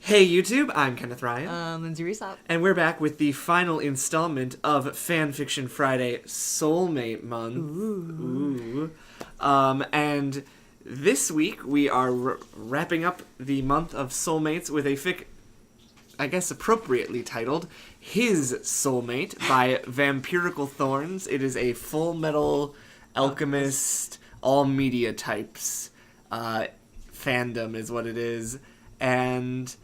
Hey YouTube, I'm Kenneth Ryan. Linz. And we're back with the final installment of Fanfiction Friday Soulmate Month. Ooh. And this week we are wrapping up the month of Soulmates with a fic, I guess appropriately titled, His Soulmate by Vampiricalthorns. It is a full metal alchemist, all media types fandom is what it is. And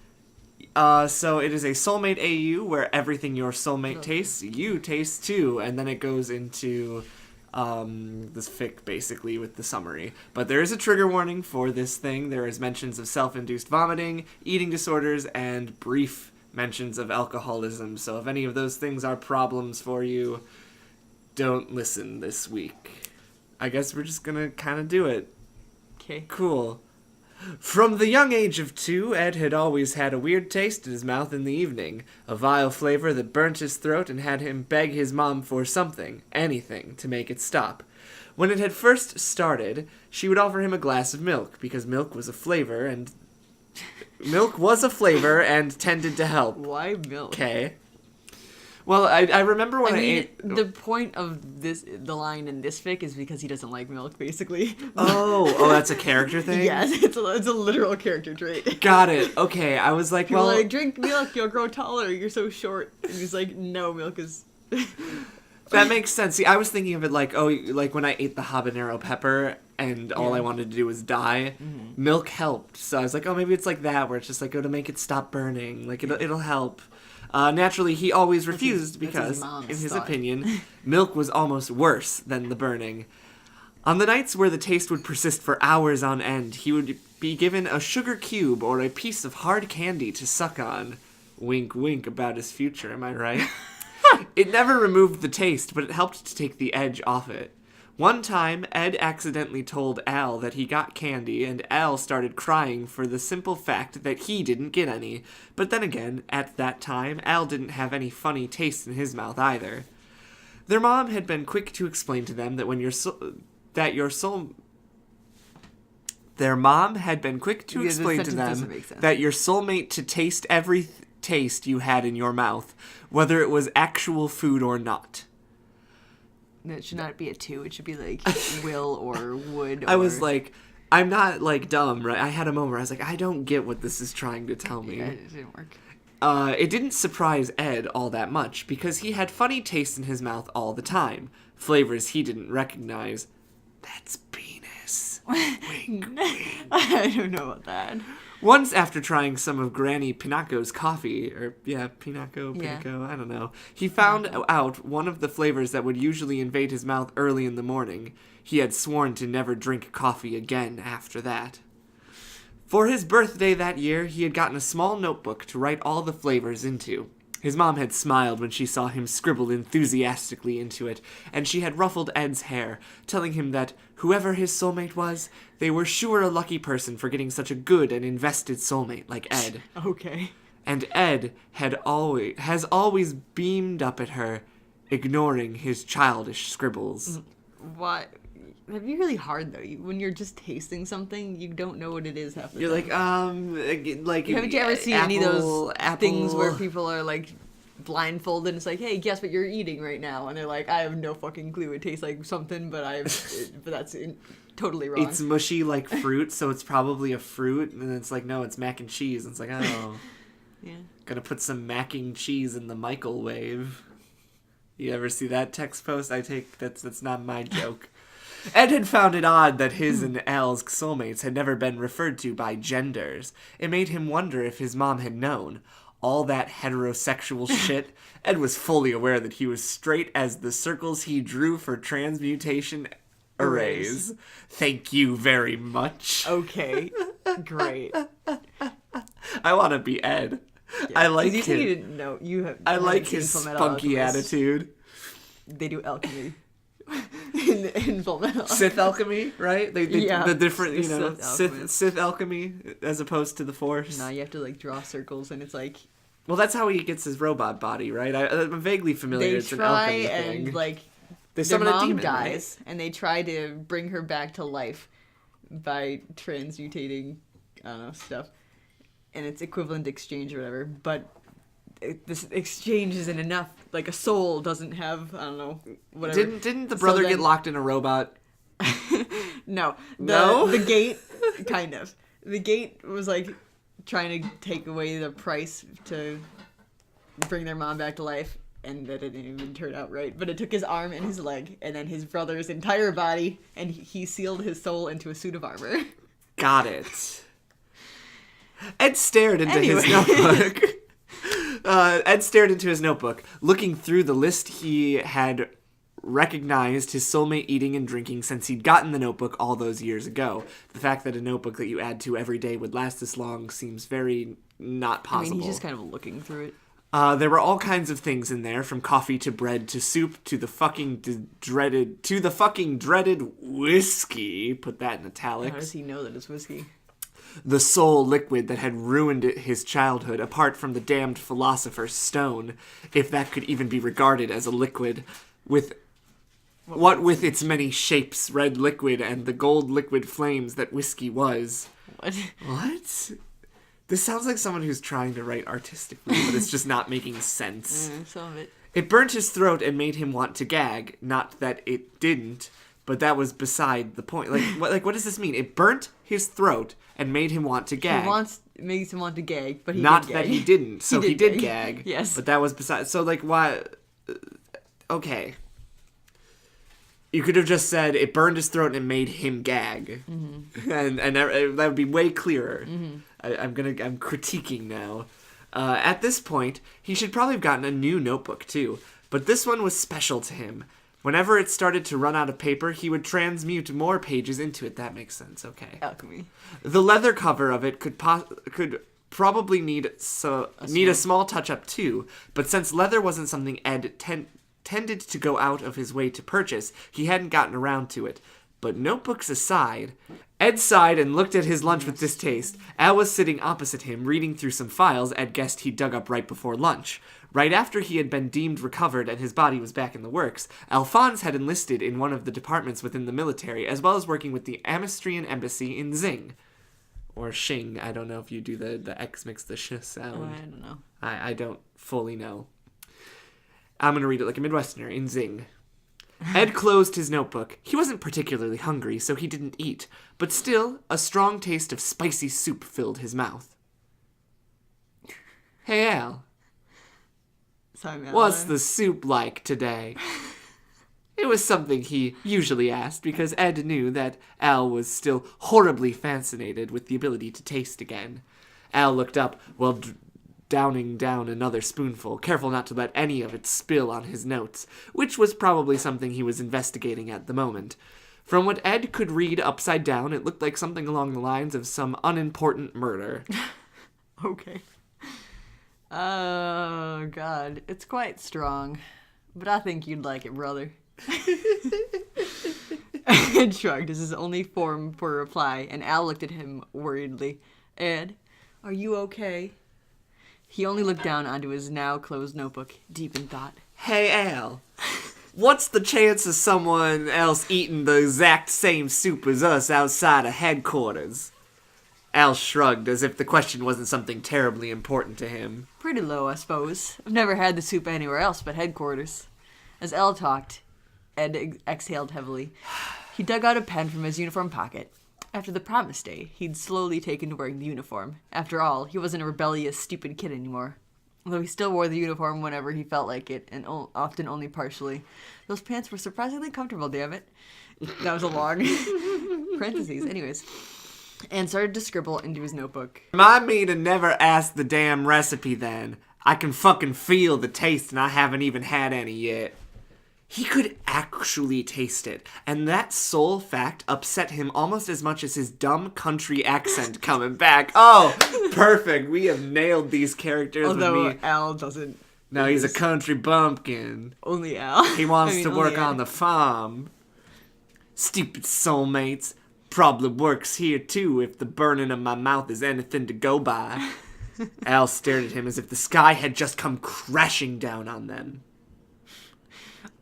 so it is a soulmate AU where everything your soulmate tastes, you taste too, and then it goes into this fic basically with the summary. But there is a trigger warning for this thing. There is mentions of self-induced vomiting, eating disorders, and brief mentions of alcoholism. So if any of those things are problems for you, don't listen this week. I guess we're just gonna kind of do it. Okay. Cool. From the young age of 2, Ed had always had a weird taste in his mouth in the evening, a vile flavor that burnt his throat and had him beg his mom for something, anything, to make it stop. When it had first started, she would offer him a glass of milk, because milk was a flavor and tended to help. Why milk? Okay. Well, I remember when I ate... The point of the line in this fic is because he doesn't like milk, basically. Oh, that's a character thing? Yes, it's a literal character trait. Got it. Okay, I was like, People are like, drink milk, you'll grow taller, you're so short. And he's like, no, milk is... That makes sense. See, I was thinking of it like, like when I ate the habanero pepper and all I wanted to do was die, milk helped. So I was like, maybe it's like that, where it's just like, to make it stop burning. Like, it'll help. Naturally, he always refused because, in his opinion, milk was almost worse than the burning. On the nights where the taste would persist for hours on end, he would be given a sugar cube or a piece of hard candy to suck on. Wink, wink about his future, am I right? It never removed the taste, but it helped to take the edge off it. One time, Ed accidentally told Al that he got candy, and Al started crying for the simple fact that he didn't get any. But then again, at that time, Al didn't have any funny taste in his mouth either. Their mom had been quick to explain to them that Their mom had been quick to explain to them that your soulmate to taste every taste you had in your mouth, whether it was actual food or not. It should not be a 2. It should be like will or would. Or... I was like, I'm not like dumb, right? I had a moment where I was like, I don't get what this is trying to tell me. Yeah, it didn't work. It didn't surprise Ed all that much because he had funny taste in his mouth all the time. Flavors he didn't recognize. That's penis. Wink, wink. I don't know about that. Once, after trying some of Granny Pinaco's coffee, Pinaco, I don't know, he found out one of the flavors that would usually invade his mouth early in the morning. He had sworn to never drink coffee again after that. For his birthday that year, he had gotten a small notebook to write all the flavors into. His mom had smiled when she saw him scribble enthusiastically into it, and she had ruffled Ed's hair, telling him that whoever his soulmate was, they were sure a lucky person for getting such a good and invested soulmate like Ed. Okay. And Ed has always beamed up at her, ignoring his childish scribbles. What? That'd be really hard, though. When you're just tasting something, you don't know what it is half the time. You're like... Haven't you ever seen any of those things where people are, like, blindfolded and it's like, hey, guess what you're eating right now? And they're like, I have no fucking clue. It tastes like something, but that's totally wrong. It's mushy like fruit, so it's probably a fruit. And it's like, no, it's mac and cheese. And it's like, oh. Yeah. Gonna put some mac and cheese in the microwave. You ever see that text post? That's not my joke. Ed had found it odd that his and Al's soulmates had never been referred to by genders. It made him wonder if his mom had known. All that heterosexual shit, Ed was fully aware that he was straight as the circles he drew for transmutation arrays. Thank you very much. Okay, great. I want to be Ed. Yeah. I like you didn't know. I like his spunky attitude. They do alchemy. in Full Metal. Sith alchemy, right? The different, Sith alchemy as opposed to the Force. No, you have to like draw circles, and it's like. Well, that's how he gets his robot body, right? I'm vaguely familiar. It's an alchemy thing. And like their mom dies, right? And they try to bring her back to life by transmutating, I don't know, stuff. and it's equivalent exchange or whatever, but this exchange isn't enough. Like, a soul doesn't have, I don't know, whatever. Didn't the brother get locked in a robot? No. No? The gate, kind of. The gate was, like, trying to take away the price to bring their mom back to life, and that it didn't even turn out right. But it took his arm and his leg, and then his brother's entire body, and he sealed his soul into a suit of armor. Got it. Ed stared into his notebook. Ed stared into his notebook. Looking through the list, he had recognized his soulmate eating and drinking since he'd gotten the notebook all those years ago. The fact that a notebook that you add to every day would last this long seems very not possible. I mean, he's just kind of looking through it. There were all kinds of things in there, from coffee to bread to soup to the fucking dreaded whiskey. Put that in italics. How does he know that it's whiskey? The soul liquid that had ruined his childhood, apart from the damned philosopher's stone, if that could even be regarded as a liquid, with its many shapes, red liquid, and the gold liquid flames that whiskey was. What? This sounds like someone who's trying to write artistically, but it's just not making sense. Some of it. It burnt his throat and made him want to gag. Not that it didn't, but that was beside the point. What does this mean? It burnt his throat and made him want to gag. Makes him want to gag, but he not did that gag. he didn't. So he did gag. Yes. But that was beside. So why? Okay. You could have just said it burned his throat and it made him gag, and that would be way clearer. I'm critiquing now. At this point, he should probably have gotten a new notebook too, but this one was special to him. Whenever it started to run out of paper, he would transmute more pages into it. That makes sense. Okay. Alchemy. The leather cover of it could probably need a small touch up too, but since leather wasn't something Ed tended to go out of his way to purchase, he hadn't gotten around to it. But notebooks aside, Ed sighed and looked at his lunch with distaste. Al was sitting opposite him, reading through some files Ed guessed he'd dug up right before lunch. Right after he had been deemed recovered and his body was back in the works, Alphonse had enlisted in one of the departments within the military, as well as working with the Amastrian embassy in Zing. Or Xing. I don't know if you do the X makes the sh sound. I don't know. I don't fully know. I'm going to read it like a Midwesterner, in Zing. Ed closed his notebook. He wasn't particularly hungry, so he didn't eat. But still, a strong taste of spicy soup filled his mouth. Hey, Al. Sorry, What's the soup like today? It was something he usually asked, because Ed knew that Al was still horribly fascinated with the ability to taste again. Al looked up while downing down another spoonful, careful not to let any of it spill on his notes, which was probably something he was investigating at the moment. From what Ed could read upside down, it looked like something along the lines of some unimportant murder. Okay. Oh, God. It's quite strong. But I think you'd like it, brother. Ed shrugged as his only form for a reply, and Al looked at him worriedly. Ed, are you okay? He only looked down onto his now closed notebook, deep in thought. Hey, Al. What's the chance of someone else eating the exact same soup as us outside of headquarters? Al shrugged, as if the question wasn't something terribly important to him. Pretty low, I suppose. I've never had the soup anywhere else but headquarters. As Al talked, Ed exhaled heavily. He dug out a pen from his uniform pocket. After the promise day, he'd slowly taken to wearing the uniform. After all, he wasn't a rebellious, stupid kid anymore. Although he still wore the uniform whenever he felt like it, and often only partially. Those pants were surprisingly comfortable, damn it. That was a long parentheses. Anyways. And started to scribble into his notebook. Remind me to never ask the damn recipe then. I can fucking feel the taste and I haven't even had any yet. He could actually taste it, and that sole fact upset him almost as much as his dumb country accent coming back. Oh, perfect. We have nailed these characters. Although with me. Al doesn't. No, he's a country bumpkin. Only Al. He wants to work on the farm. Stupid soulmates. Probably works here too if the burning of my mouth is anything to go by. Al stared at him as if the sky had just come crashing down on them.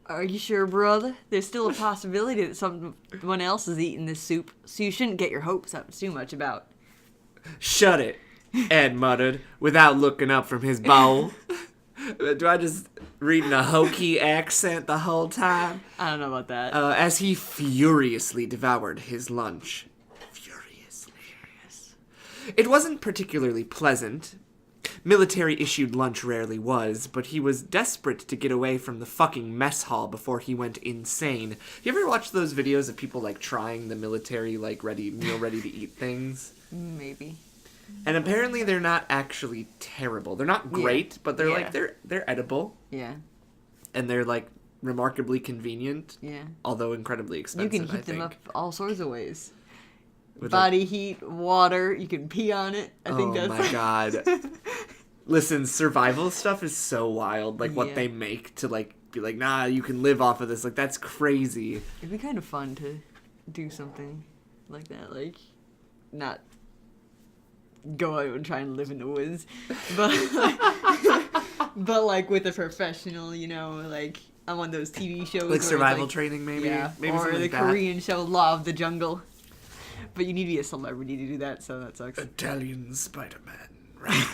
Are you sure, brother? There's still a possibility that someone else is eating this soup, so you shouldn't get your hopes up too much about. Shut it. Ed muttered, without looking up from his bowl. Do I just read in a hokey accent the whole time? I don't know about that. As he furiously devoured his lunch. Furiously. It wasn't particularly pleasant. Military-issued lunch rarely was, but he was desperate to get away from the fucking mess hall before he went insane. You ever watch those videos of people, like, trying the military, like, ready-to-eat things? Maybe. And apparently they're not actually terrible. They're not great, but they're, like, they're edible. Yeah. And they're, like, remarkably convenient. Yeah. Although incredibly expensive, You can heat them up all sorts of ways. With body heat, water, you can pee on it. I think that's... Oh my god. Listen, survival stuff is so wild. Like, what they make to, like, be like, nah, you can live off of this. Like, that's crazy. It'd be kind of fun to do something like that. Like, not go out and try and live in the woods. But like, with a professional, you know, like, on one of those TV shows. Like, survival training, maybe? Yeah, maybe or the like Korean show Law of the Jungle. But you need to be a celebrity to do that, so that sucks. Italian Spider-Man.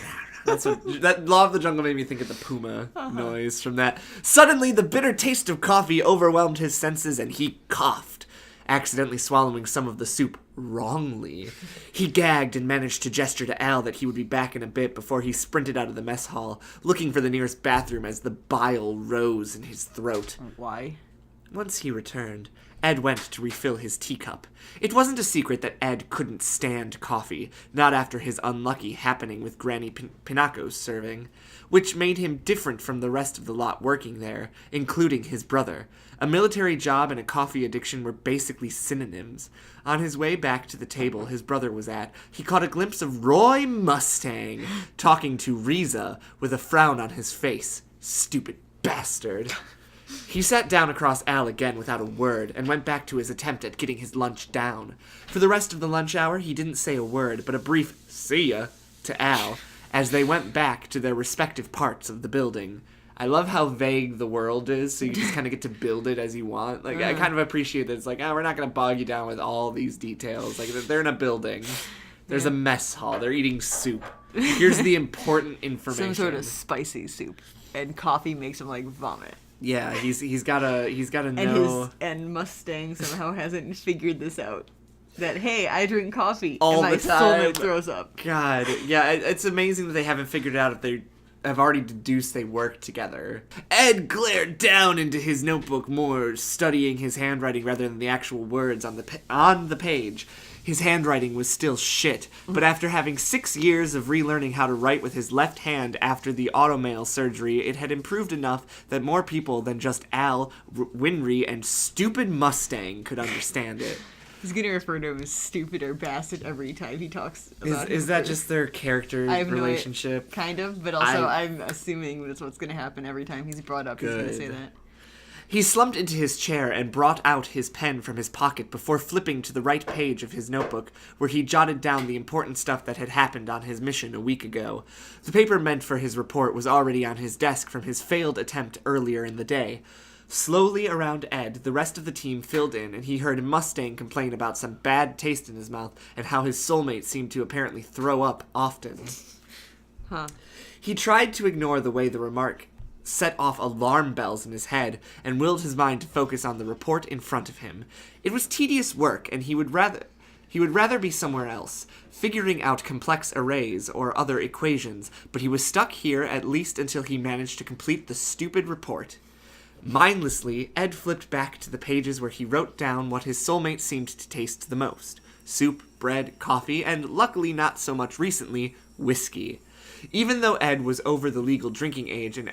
That's what, that Law of the Jungle made me think of the puma noise from that. Suddenly, the bitter taste of coffee overwhelmed his senses, and he coughed, accidentally swallowing some of the soup wrongly. He gagged and managed to gesture to Al that he would be back in a bit before he sprinted out of the mess hall, looking for the nearest bathroom as the bile rose in his throat. Why? Once he returned, Ed went to refill his teacup. It wasn't a secret that Ed couldn't stand coffee, not after his unlucky happening with Granny Pinaco's serving, which made him different from the rest of the lot working there, including his brother. A military job and a coffee addiction were basically synonyms. On his way back to the table his brother was at, he caught a glimpse of Roy Mustang talking to Riza with a frown on his face. Stupid bastard. He sat down across Al again without a word, and went back to his attempt at getting his lunch down. For the rest of the lunch hour, he didn't say a word, but a brief "see ya" to Al, as they went back to their respective parts of the building. I love how vague the world is, so you just kind of get to build it as you want. Like, I kind of appreciate that it's like, we're not going to bog you down with all these details. Like, they're in a building. There's a mess hall. They're eating soup. Here's the important information. Some sort of spicy soup. And coffee makes him, like, vomit. Yeah, he's gotta know. And Mustang somehow hasn't figured this out. That, hey, I drink coffee all and my the time. soulmate throws up. God, yeah, it's amazing that they haven't figured out if they have already deduced they work together. Ed glared down into his notebook more, studying his handwriting rather than the actual words on the page. His handwriting was still shit, but after having 6 years of relearning how to write with his left hand after the automail surgery, it had improved enough that more people than just Al, Winry, and stupid Mustang could understand it. He's gonna refer to him as stupid or bastard every time he talks about Is that just their character relationship? Kind of, but also I'm assuming that's what's gonna happen every time he's brought up. He's gonna say that. He slumped into his chair and brought out his pen from his pocket before flipping to the right page of his notebook, where he jotted down the important stuff that had happened on his mission a week ago. The paper meant for his report was already on his desk from his failed attempt earlier in the day. Slowly around Ed, the rest of the team filled in, and he heard Mustang complain about some bad taste in his mouth and how his soulmate seemed to apparently throw up often. He tried to ignore the way the remark set off alarm bells in his head and willed his mind to focus on the report in front of him. It was tedious work, and he would rather be somewhere else, figuring out complex arrays or other equations, but he was stuck here at least until he managed to complete the stupid report. Mindlessly, Ed flipped back to the pages where he wrote down what his soulmate seemed to taste the most: soup, bread, coffee, and luckily not so much recently, whiskey. Even though Ed was over the legal drinking age and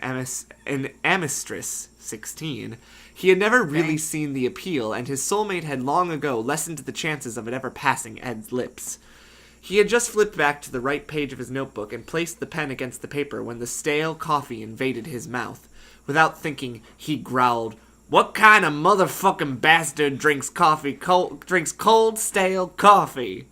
amistris 16, he had never really seen the appeal, and his soulmate had long ago lessened the chances of it ever passing Ed's lips. He had just flipped back to the right page of his notebook and placed the pen against the paper when the stale coffee invaded his mouth. Without thinking, he growled, "What kind of motherfucking bastard drinks cold, stale coffee?"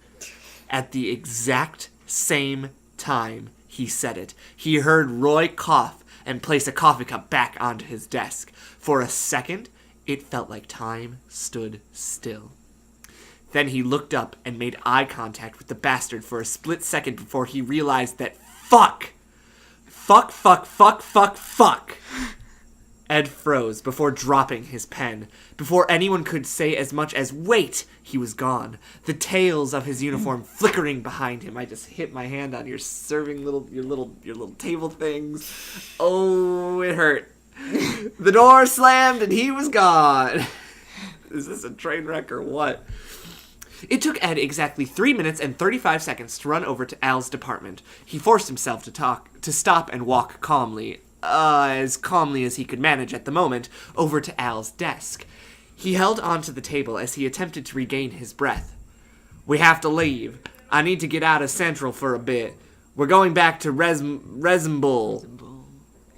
At the exact same time he said it, he heard Roy cough and place a coffee cup back onto his desk. For a second, it felt like time stood still. Then he looked up and made eye contact with the bastard for a split second before he realized that fuck. Ed froze before dropping his pen. Before anyone could say as much as wait, he was gone. The tails of his uniform flickering behind him. I just hit my hand on your serving your little table things. Oh, it hurt. The door slammed and he was gone. Is this a train wreck or what? It took Ed exactly 3 minutes and 35 seconds to run over to Al's department. He forced himself to stop and walk calmly, as calmly as he could manage at the moment, over to Al's desk. He held onto the table as he attempted to regain his breath. We have to leave. I need to get out of Central for a bit. We're going back to Resemble.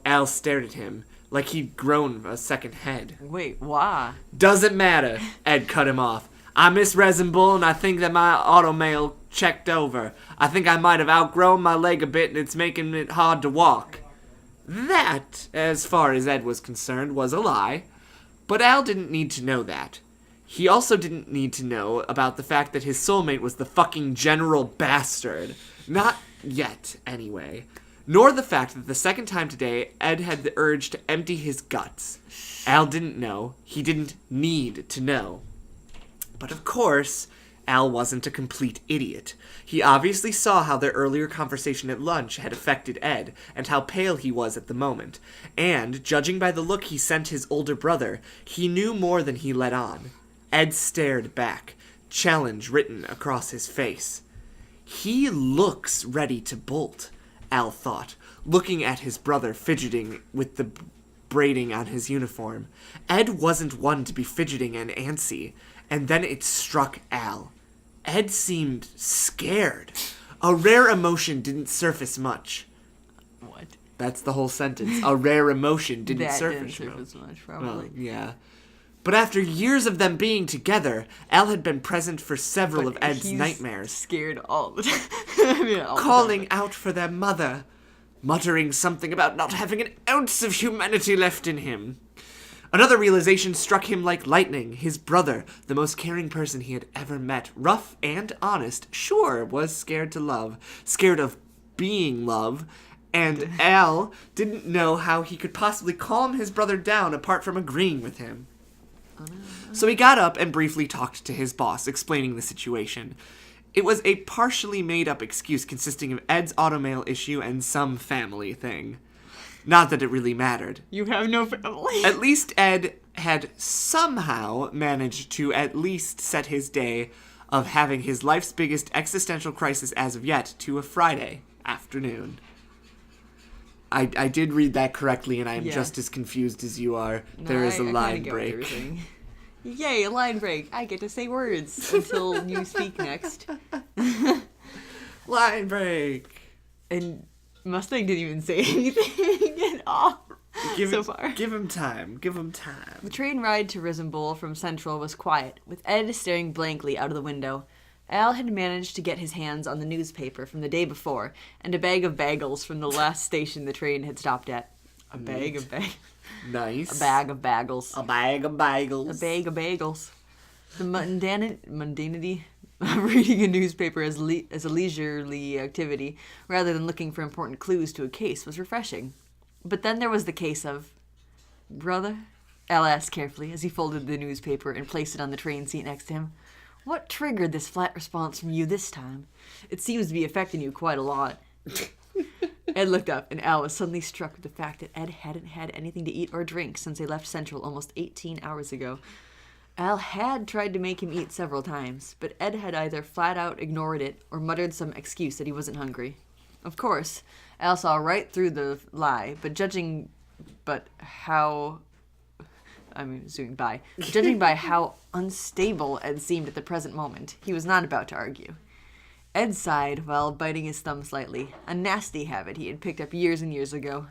Al stared at him, like he'd grown a second head. Wait, why? Doesn't matter, Ed cut him off. I miss Resemble, and I think that my automail checked over. I think I might have outgrown my leg a bit, and it's making it hard to walk. That, as far as Ed was concerned, was a lie. But Al didn't need to know that. He also didn't need to know about the fact that his soulmate was the fucking general bastard. Not yet, anyway. Nor the fact that the second time today, Ed had the urge to empty his guts. Al didn't know. He didn't need to know. But of course, Al wasn't a complete idiot. He obviously saw how their earlier conversation at lunch had affected Ed, and how pale he was at the moment. And, judging by the look he sent his older brother, he knew more than he let on. Ed stared back, challenge written across his face. He looks ready to bolt, Al thought, looking at his brother fidgeting with the braiding on his uniform. Ed wasn't one to be fidgeting and antsy. And then it struck Al. Ed seemed scared. A rare emotion didn't surface much. What? That's the whole sentence. A rare emotion didn't surface much, probably. Well, yeah. But after years of them being together, Al had been present for several of Ed's nightmares. Scared all the time. Calling out for their mother. Muttering something about not having an ounce of humanity left in him. Another realization struck him like lightning. His brother, the most caring person he had ever met, rough and honest, sure, was scared to love, scared of being love, and Al didn't know how he could possibly calm his brother down apart from agreeing with him. So he got up and briefly talked to his boss, explaining the situation. It was a partially made-up excuse consisting of Ed's automail issue and some family thing. Not that it really mattered. You have no family. At least Ed had somehow managed to at least set his day of having his life's biggest existential crisis as of yet to a Friday afternoon. I did read that correctly, and I am just as confused as you are. No, there is a I line break. Yay, a line break. I get to say words until you speak next. Line break. And Mustang didn't even say anything at all so far. Give him time. Give him time. The train ride to Risenbull from Central was quiet, with Ed staring blankly out of the window. Al had managed to get his hands on the newspaper from the day before, and a bag of bagels from the last station the train had stopped at. A bag of bagels. Nice. A bag of bagels. A bag of bagels. A bag of bagels. The mundanity of reading a newspaper as a leisurely activity, rather than looking for important clues to a case, was refreshing. But then there was the case of... Brother? Al asked carefully as he folded the newspaper and placed it on the train seat next to him. What triggered this flat response from you this time? It seems to be affecting you quite a lot. Ed looked up, and Al was suddenly struck with the fact that Ed hadn't had anything to eat or drink since they left Central almost 18 hours ago. Al had tried to make him eat several times, but Ed had either flat out ignored it or muttered some excuse that he wasn't hungry. Of course, Al saw right through the lie, judging by how unstable Ed seemed at the present moment, he was not about to argue. Ed sighed while biting his thumb slightly, a nasty habit he had picked up years and years ago.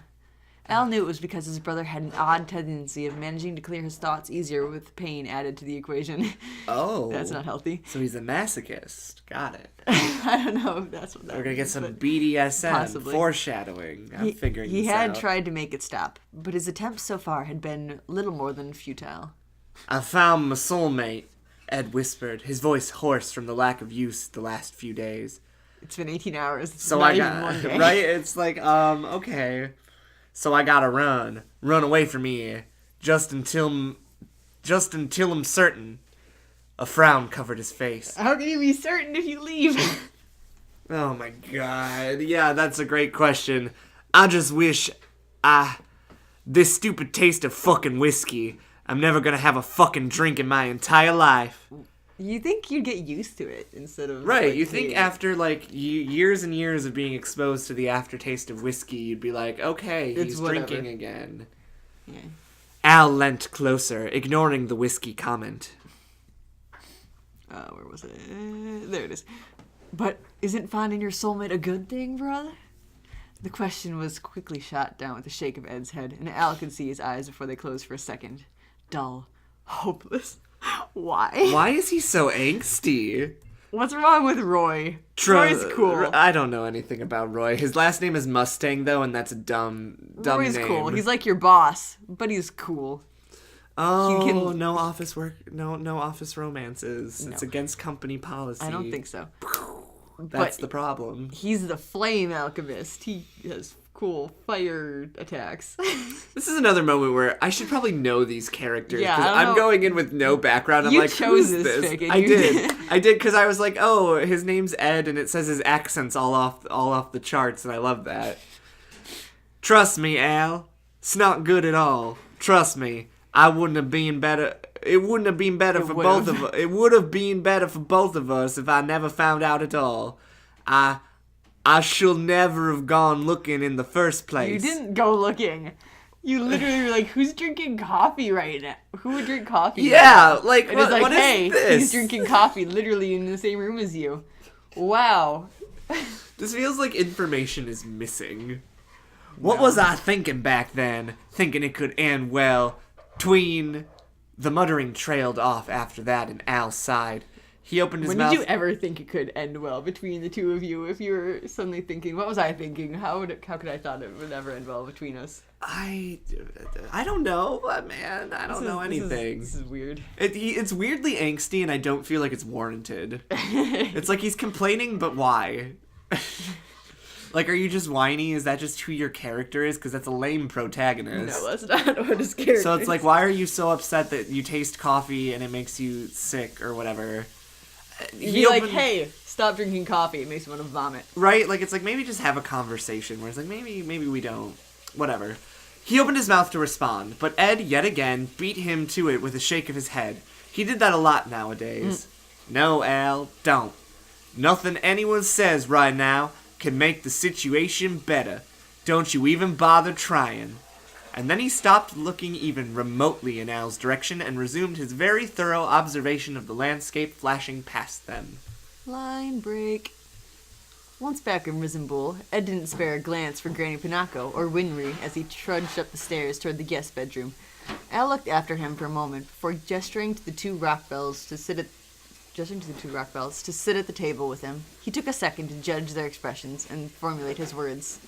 Al knew it was because his brother had an odd tendency of managing to clear his thoughts easier with pain added to the equation. Oh. That's not healthy. So he's a masochist. Got it. I don't know if that's what that We're going to get some but BDSM possibly. Foreshadowing. I'm figuring this out. He had tried to make it stop, but his attempts so far had been little more than futile. I found my soulmate, Ed whispered, his voice hoarse from the lack of use the last few days. It's been 18 hours. It's So not I even got, 1 day. right? It's like, okay. So I gotta run away from here, just until I'm certain. A frown covered his face. How can you be certain if you leave? Oh my god. Yeah, that's a great question. I just wish this stupid taste of fucking whiskey. I'm never gonna have a fucking drink in my entire life. You think you'd get used to it instead of... Right, like, you think hating it. after, like, years and years of being exposed to the aftertaste of whiskey, you'd be like, okay, It's he's whatever. drinking again. Yeah. Al leant closer, ignoring the whiskey comment. Where was it? There it is. But isn't finding your soulmate a good thing, brother? The question was quickly shot down with a shake of Ed's head, and Al could see his eyes before they closed for a second. Dull. Hopeless. Why? Why is he so angsty? What's wrong with Roy? Roy's cool. I don't know anything about Roy. His last name is Mustang, though, and that's a dumb Roy's name. cool. He's like your boss, but he's cool. Oh, no office work, no office romances. No. It's against company policy. I don't think so. That's but the problem. He's the flame alchemist. He has cool fire attacks. This is another moment where I should probably know these characters. Yeah, because I don't I'm know. going in with no background. I'm You like, chose who's this this? fic, and I you did. I did because I was like, oh, his name's Ed, and it says his accent's all off the charts, and I love that. Trust me, Al. It's not good at all. Trust me. I wouldn't have been better. It wouldn't have been better for both of us. It would have been better for both of us if I never found out at all. I should never have gone looking in the first place. You didn't go looking. You literally were like, who's drinking coffee right now? Who would drink coffee? Yeah, right now? like, And it's like, what is hey, this? he's drinking coffee literally in the same room as you. Wow. This feels like information is missing. What was I thinking back then? Thinking it could end well. Tween. The muttering trailed off after that, and Al sighed. He opened his When mouth. did you ever think it could end well between the two of you? If you were suddenly thinking, what was I thinking? How could I thought it would ever end well between us? I don't know, man. I don't know anything. This is weird. It's weirdly angsty, and I don't feel like it's warranted. It's like he's complaining, but why? Like, are you just whiny? Is that just who your character is? Because that's a lame protagonist. No, that's not what his character So it's is. like, why are you so upset that you taste coffee and it makes you sick or whatever? Be like, hey, stop drinking coffee. It makes me want to vomit. Right? Like, it's like, maybe just have a conversation where it's like, maybe we don't. Whatever. He opened his mouth to respond, but Ed, yet again, beat him to it with a shake of his head. He did that a lot nowadays. No, Al, don't. Nothing anyone says right now can make the situation better. Don't you even bother trying. And then he stopped looking even remotely in Al's direction and resumed his very thorough observation of the landscape flashing past them. Line break. Once back in Risenbull, Ed didn't spare a glance for Granny Pinocchio or Winry as he trudged up the stairs toward the guest bedroom. Al looked after him for a moment before gesturing to the two rock bells to sit at the table with him. He took a second to judge their expressions and formulate his words.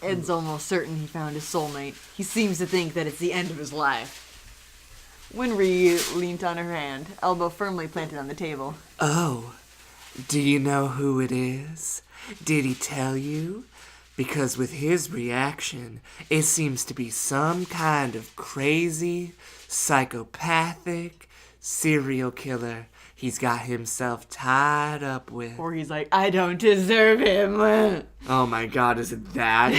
Ed's almost certain he found his soulmate. He seems to think that it's the end of his life. Winry leaned on her hand, elbow firmly planted on the table. Oh, do you know who it is? Did he tell you? Because with his reaction, it seems to be some kind of crazy, psychopathic serial killer he's got himself tied up with. Or he's like, I don't deserve him. Oh my god, is it that?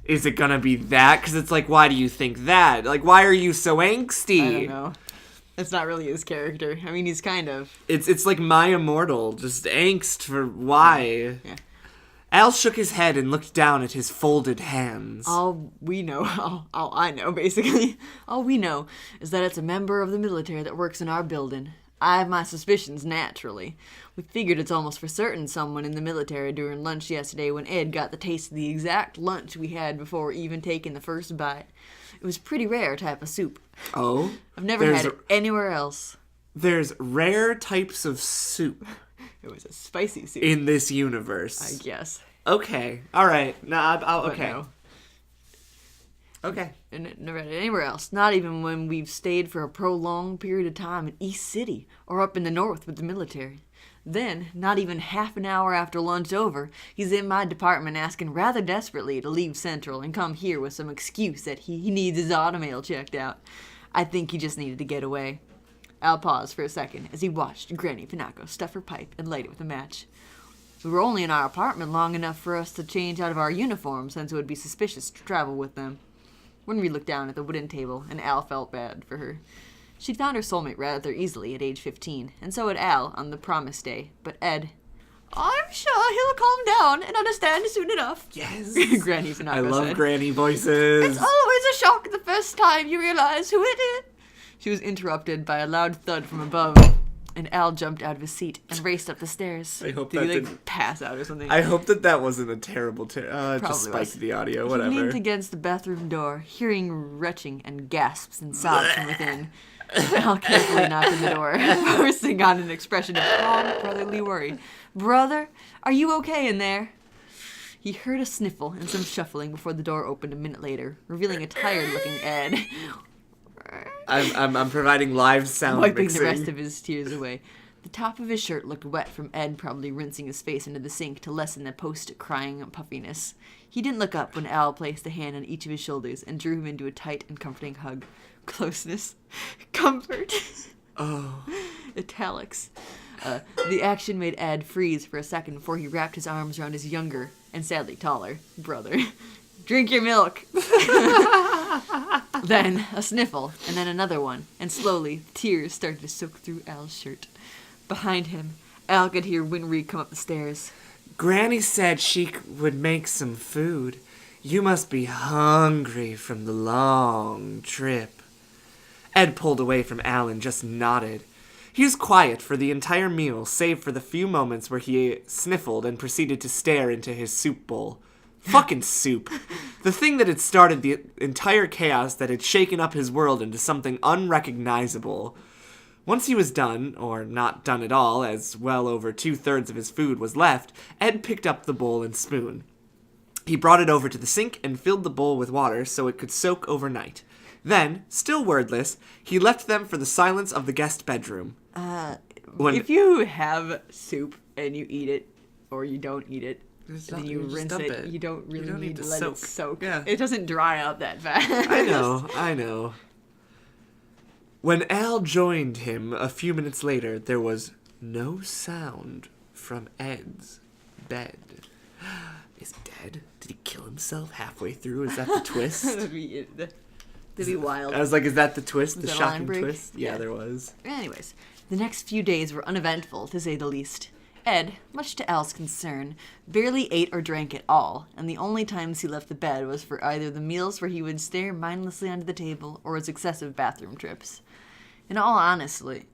Is it gonna be that? Because it's like, why do you think that? Like, why are you so angsty? I don't know. It's not really his character. I mean, he's kind of... It's like My Immortal, just angst for why. Yeah. Al shook his head and looked down at his folded hands. All we know, all I know, basically, all we know is that it's a member of the military that works in our building. I have my suspicions, naturally. We figured it's almost for certain someone in the military during lunch yesterday when Ed got the taste of the exact lunch we had before even taking the first bite. It was pretty rare type of soup. Oh? I've never had it anywhere else. There's rare types of soup It was a spicy soup, in this universe. I guess. Okay. Alright. No, I'll But okay. no. Okay. And never read it anywhere else. Not even when we've stayed for a prolonged period of time in East City or up in the north with the military. Then, not even half an hour after lunch over, he's in my department asking rather desperately to leave Central and come here with some excuse that he needs his automail checked out. I think he just needed to get away. Al paused for a second as he watched Granny Pinocchio stuff her pipe and light it with a match. We were only in our apartment long enough for us to change out of our uniforms, since it would be suspicious to travel with them. Winry looked down at the wooden table, and Al felt bad for her. She'd found her soulmate rather easily at age 15, and so had Al on the promise day. But Ed, I'm sure he'll calm down and understand soon enough. Yes. Granny Pinocchio I love said. granny voices. It's always a shock the first time you realize who it is. She was interrupted by a loud thud from above, and Al jumped out of his seat and raced up the stairs. I hope Did that he, didn't pass out or something? I hope that wasn't a terrible it just Probably spiked was. the audio, He whatever. leaned against the bathroom door, hearing retching and gasps and sobs from within. Al carefully knocked on the door, forcing on an expression of calm, brotherly worry. Brother, are you okay in there? He heard a sniffle and some shuffling before the door opened a minute later, revealing a tired-looking Ed. I'm providing live sound Wiping mixing. the rest of his tears away. The top of his shirt looked wet from Ed probably rinsing his face into the sink to lessen the post-crying puffiness. He didn't look up when Al placed a hand on each of his shoulders and drew him into a tight and comforting hug. Closeness. Comfort. Oh. Italics. The action made Ed freeze for a second before he wrapped his arms around his younger, and sadly taller, brother. Drink your milk. Then a sniffle, and then another one, and slowly tears started to soak through Al's shirt. Behind him, Al could hear Winry come up the stairs. Granny said she would make some food. You must be hungry from the long trip. Ed pulled away from Al and just nodded. He was quiet for the entire meal, save for the few moments where he sniffled and proceeded to stare into his soup bowl. Fucking soup. The thing that had started the entire chaos that had shaken up his world into something unrecognizable. Once he was done, or not done at all, as well over 2/3 of his food was left, Ed picked up the bowl and spoon. He brought it over to the sink and filled the bowl with water so it could soak overnight. Then, still wordless, he left them for the silence of the guest bedroom. If you have soup and you eat it, or you don't eat it, and then you just rinse dump it, it. you don't really don't need to let it soak. Yeah. It doesn't dry out that fast. I know. When Al joined him a few minutes later, there was no sound from Ed's bed. Is he dead? Did he kill himself halfway through? Is that the twist? That'd be wild. I was like, is that the twist? Was The that a line shocking break? twist? Yeah, Yeah. there was. Anyways, the next few days were uneventful, to say the least. Ed, much to Al's concern, barely ate or drank at all, and the only times he left the bed was for either the meals where he would stare mindlessly under the table or his excessive bathroom trips. In all honestly,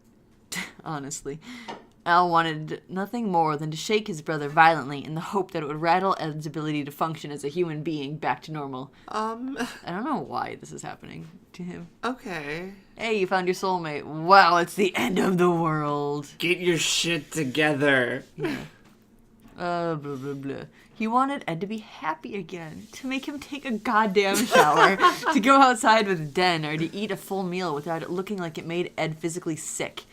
Al wanted nothing more than to shake his brother violently in the hope that it would rattle Ed's ability to function as a human being back to normal. I don't know why this is happening to him. Okay. Hey, you found your soulmate. Wow, it's the end of the world. Get your shit together. Blah, blah, blah. He wanted Ed to be happy again, to make him take a goddamn shower, to go outside with Den, or to eat a full meal without it looking like it made Ed physically sick,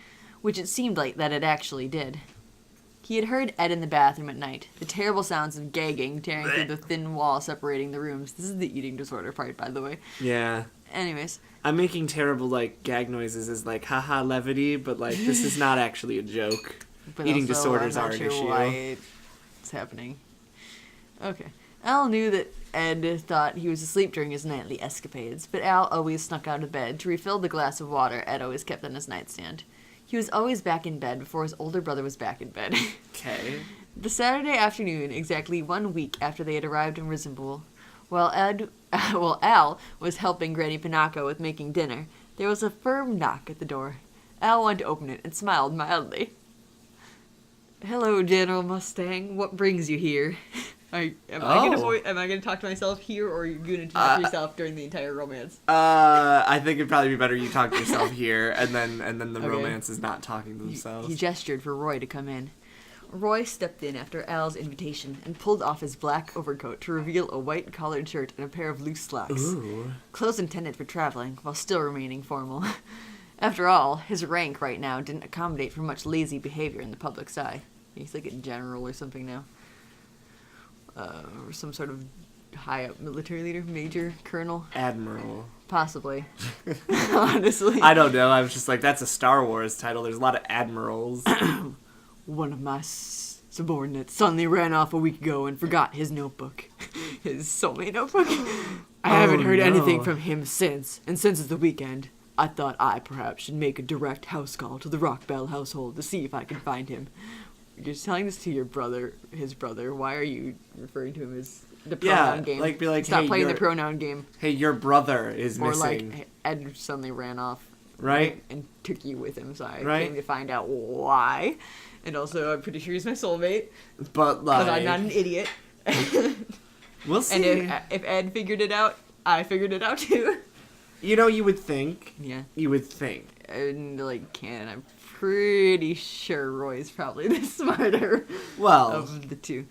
which it seemed like that it actually did. He had heard Ed in the bathroom at night, the terrible sounds of gagging tearing through the thin wall separating the rooms. This is the eating disorder part, by the way. Yeah. Anyways. I'm making terrible, gag noises as, haha, levity, but, this is not actually a joke. But Eating also, disorders I'm are not an sure issue. Why it's happening. Okay. Al knew that Ed thought he was asleep during his nightly escapades, but Al always snuck out of bed to refill the glass of water Ed always kept on his nightstand. He was always back in bed before his older brother was back in bed. Okay. The Saturday afternoon, exactly 1 week after they had arrived in Risenpool, while Al was helping Granny Pinocchio with making dinner, there was a firm knock at the door. Al went to open it and smiled mildly. Hello, General Mustang. What brings you here? Am I gonna talk to myself here, or are you gonna talk to yourself during the entire romance? I think it'd probably be better you talk to yourself here, and then the Okay. romance is not talking to themselves. He gestured for Roy to come in. Roy stepped in after Al's invitation and pulled off his black overcoat to reveal a white collared shirt and a pair of loose slacks. Ooh. Clothes intended for traveling, while still remaining formal. After all, his rank right now didn't accommodate for much lazy behavior in the public's eye. He's like a general or something now. Or some sort of high-up military leader, major, colonel. Admiral. Possibly. Honestly. I don't know. I was just like, that's a Star Wars title. There's a lot of admirals. One of my subordinates suddenly ran off a week ago and forgot his notebook. His soulmate notebook. I haven't heard anything from him since, and since it's the weekend, I thought I perhaps should make a direct house call to the Rockbell household to see if I can find him. You're telling this to your brother, his brother. Why are you referring to him as the pronoun game? Like, be like, stop hey, playing the pronoun game. Hey, your brother is or missing. Like, Ed suddenly ran off. Right? And took you with him, so I Right. came to find out why. And also, I'm pretty sure he's my soulmate. But, like... Because I'm not an idiot. We'll see. And if Ed figured it out, I figured it out too. You know, you would think. Yeah. You would think. And, like, canon, I'm pretty sure Roy's probably the smarter Well... of the two.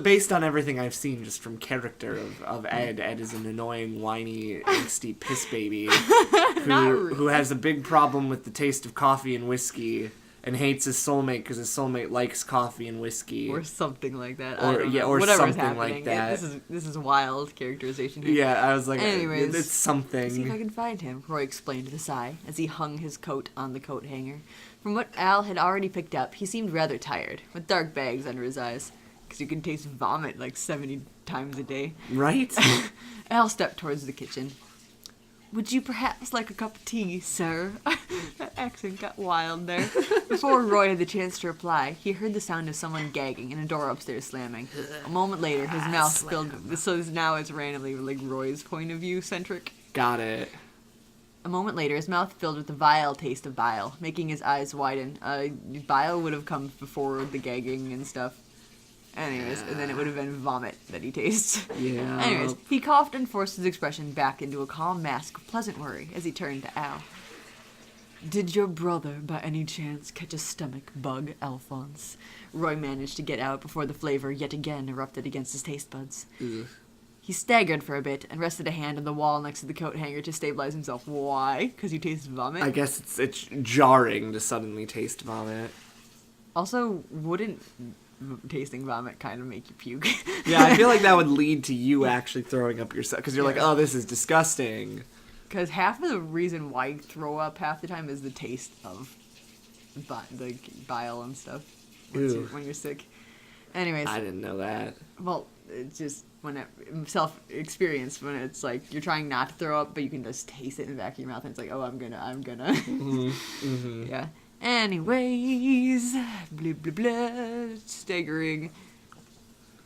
Based on everything I've seen just from character of Ed is an annoying, whiny, angsty piss baby who has a big problem with the taste of coffee and whiskey and hates his soulmate because his soulmate likes coffee and whiskey. Or something like that. Or Whatever's something happening. like that. This is wild characterization here. Yeah, I was like, Anyways, it's something. See if I can find him, Roy explained with a sigh as he hung his coat on the coat hanger. From what Al had already picked up, he seemed rather tired, with dark bags under his eyes. Because you can taste vomit like 70 times a day. Right? Al stepped towards the kitchen. Would you perhaps like a cup of tea, sir? That accent got wild there. Before Roy had the chance to reply, he heard the sound of someone gagging and a door upstairs slamming. A moment later, his mouth filled... So now it's randomly like Roy's point of view centric. Got it. A moment later, his mouth filled with the vile taste of bile, making his eyes widen. Bile would have come before the gagging and stuff. Anyways, and then it would have been vomit that he tastes. Yeah. Anyways, he coughed and forced his expression back into a calm mask of pleasant worry as he turned to Al. Did your brother, by any chance, catch a stomach bug, Alphonse? Roy managed to get out before the flavor yet again erupted against his taste buds. Ugh. He staggered for a bit and rested a hand on the wall next to the coat hanger to stabilize himself. Why? Because he tastes vomit? I guess it's jarring to suddenly taste vomit. Also, wouldn't tasting vomit kind of make you puke? Yeah, I feel like that would lead to you actually throwing up yourself. Because you're like, oh, this is disgusting. Because half of the reason why you throw up half the time is the taste of the bile and stuff when you're sick. Anyways. I didn't know that. Well, it's just self-experience when it's like you're trying not to throw up, but you can just taste it in the back of your mouth and it's like, oh, I'm gonna. Mm-hmm. Mm-hmm. Yeah. Anyways, blah blah blah, staggering.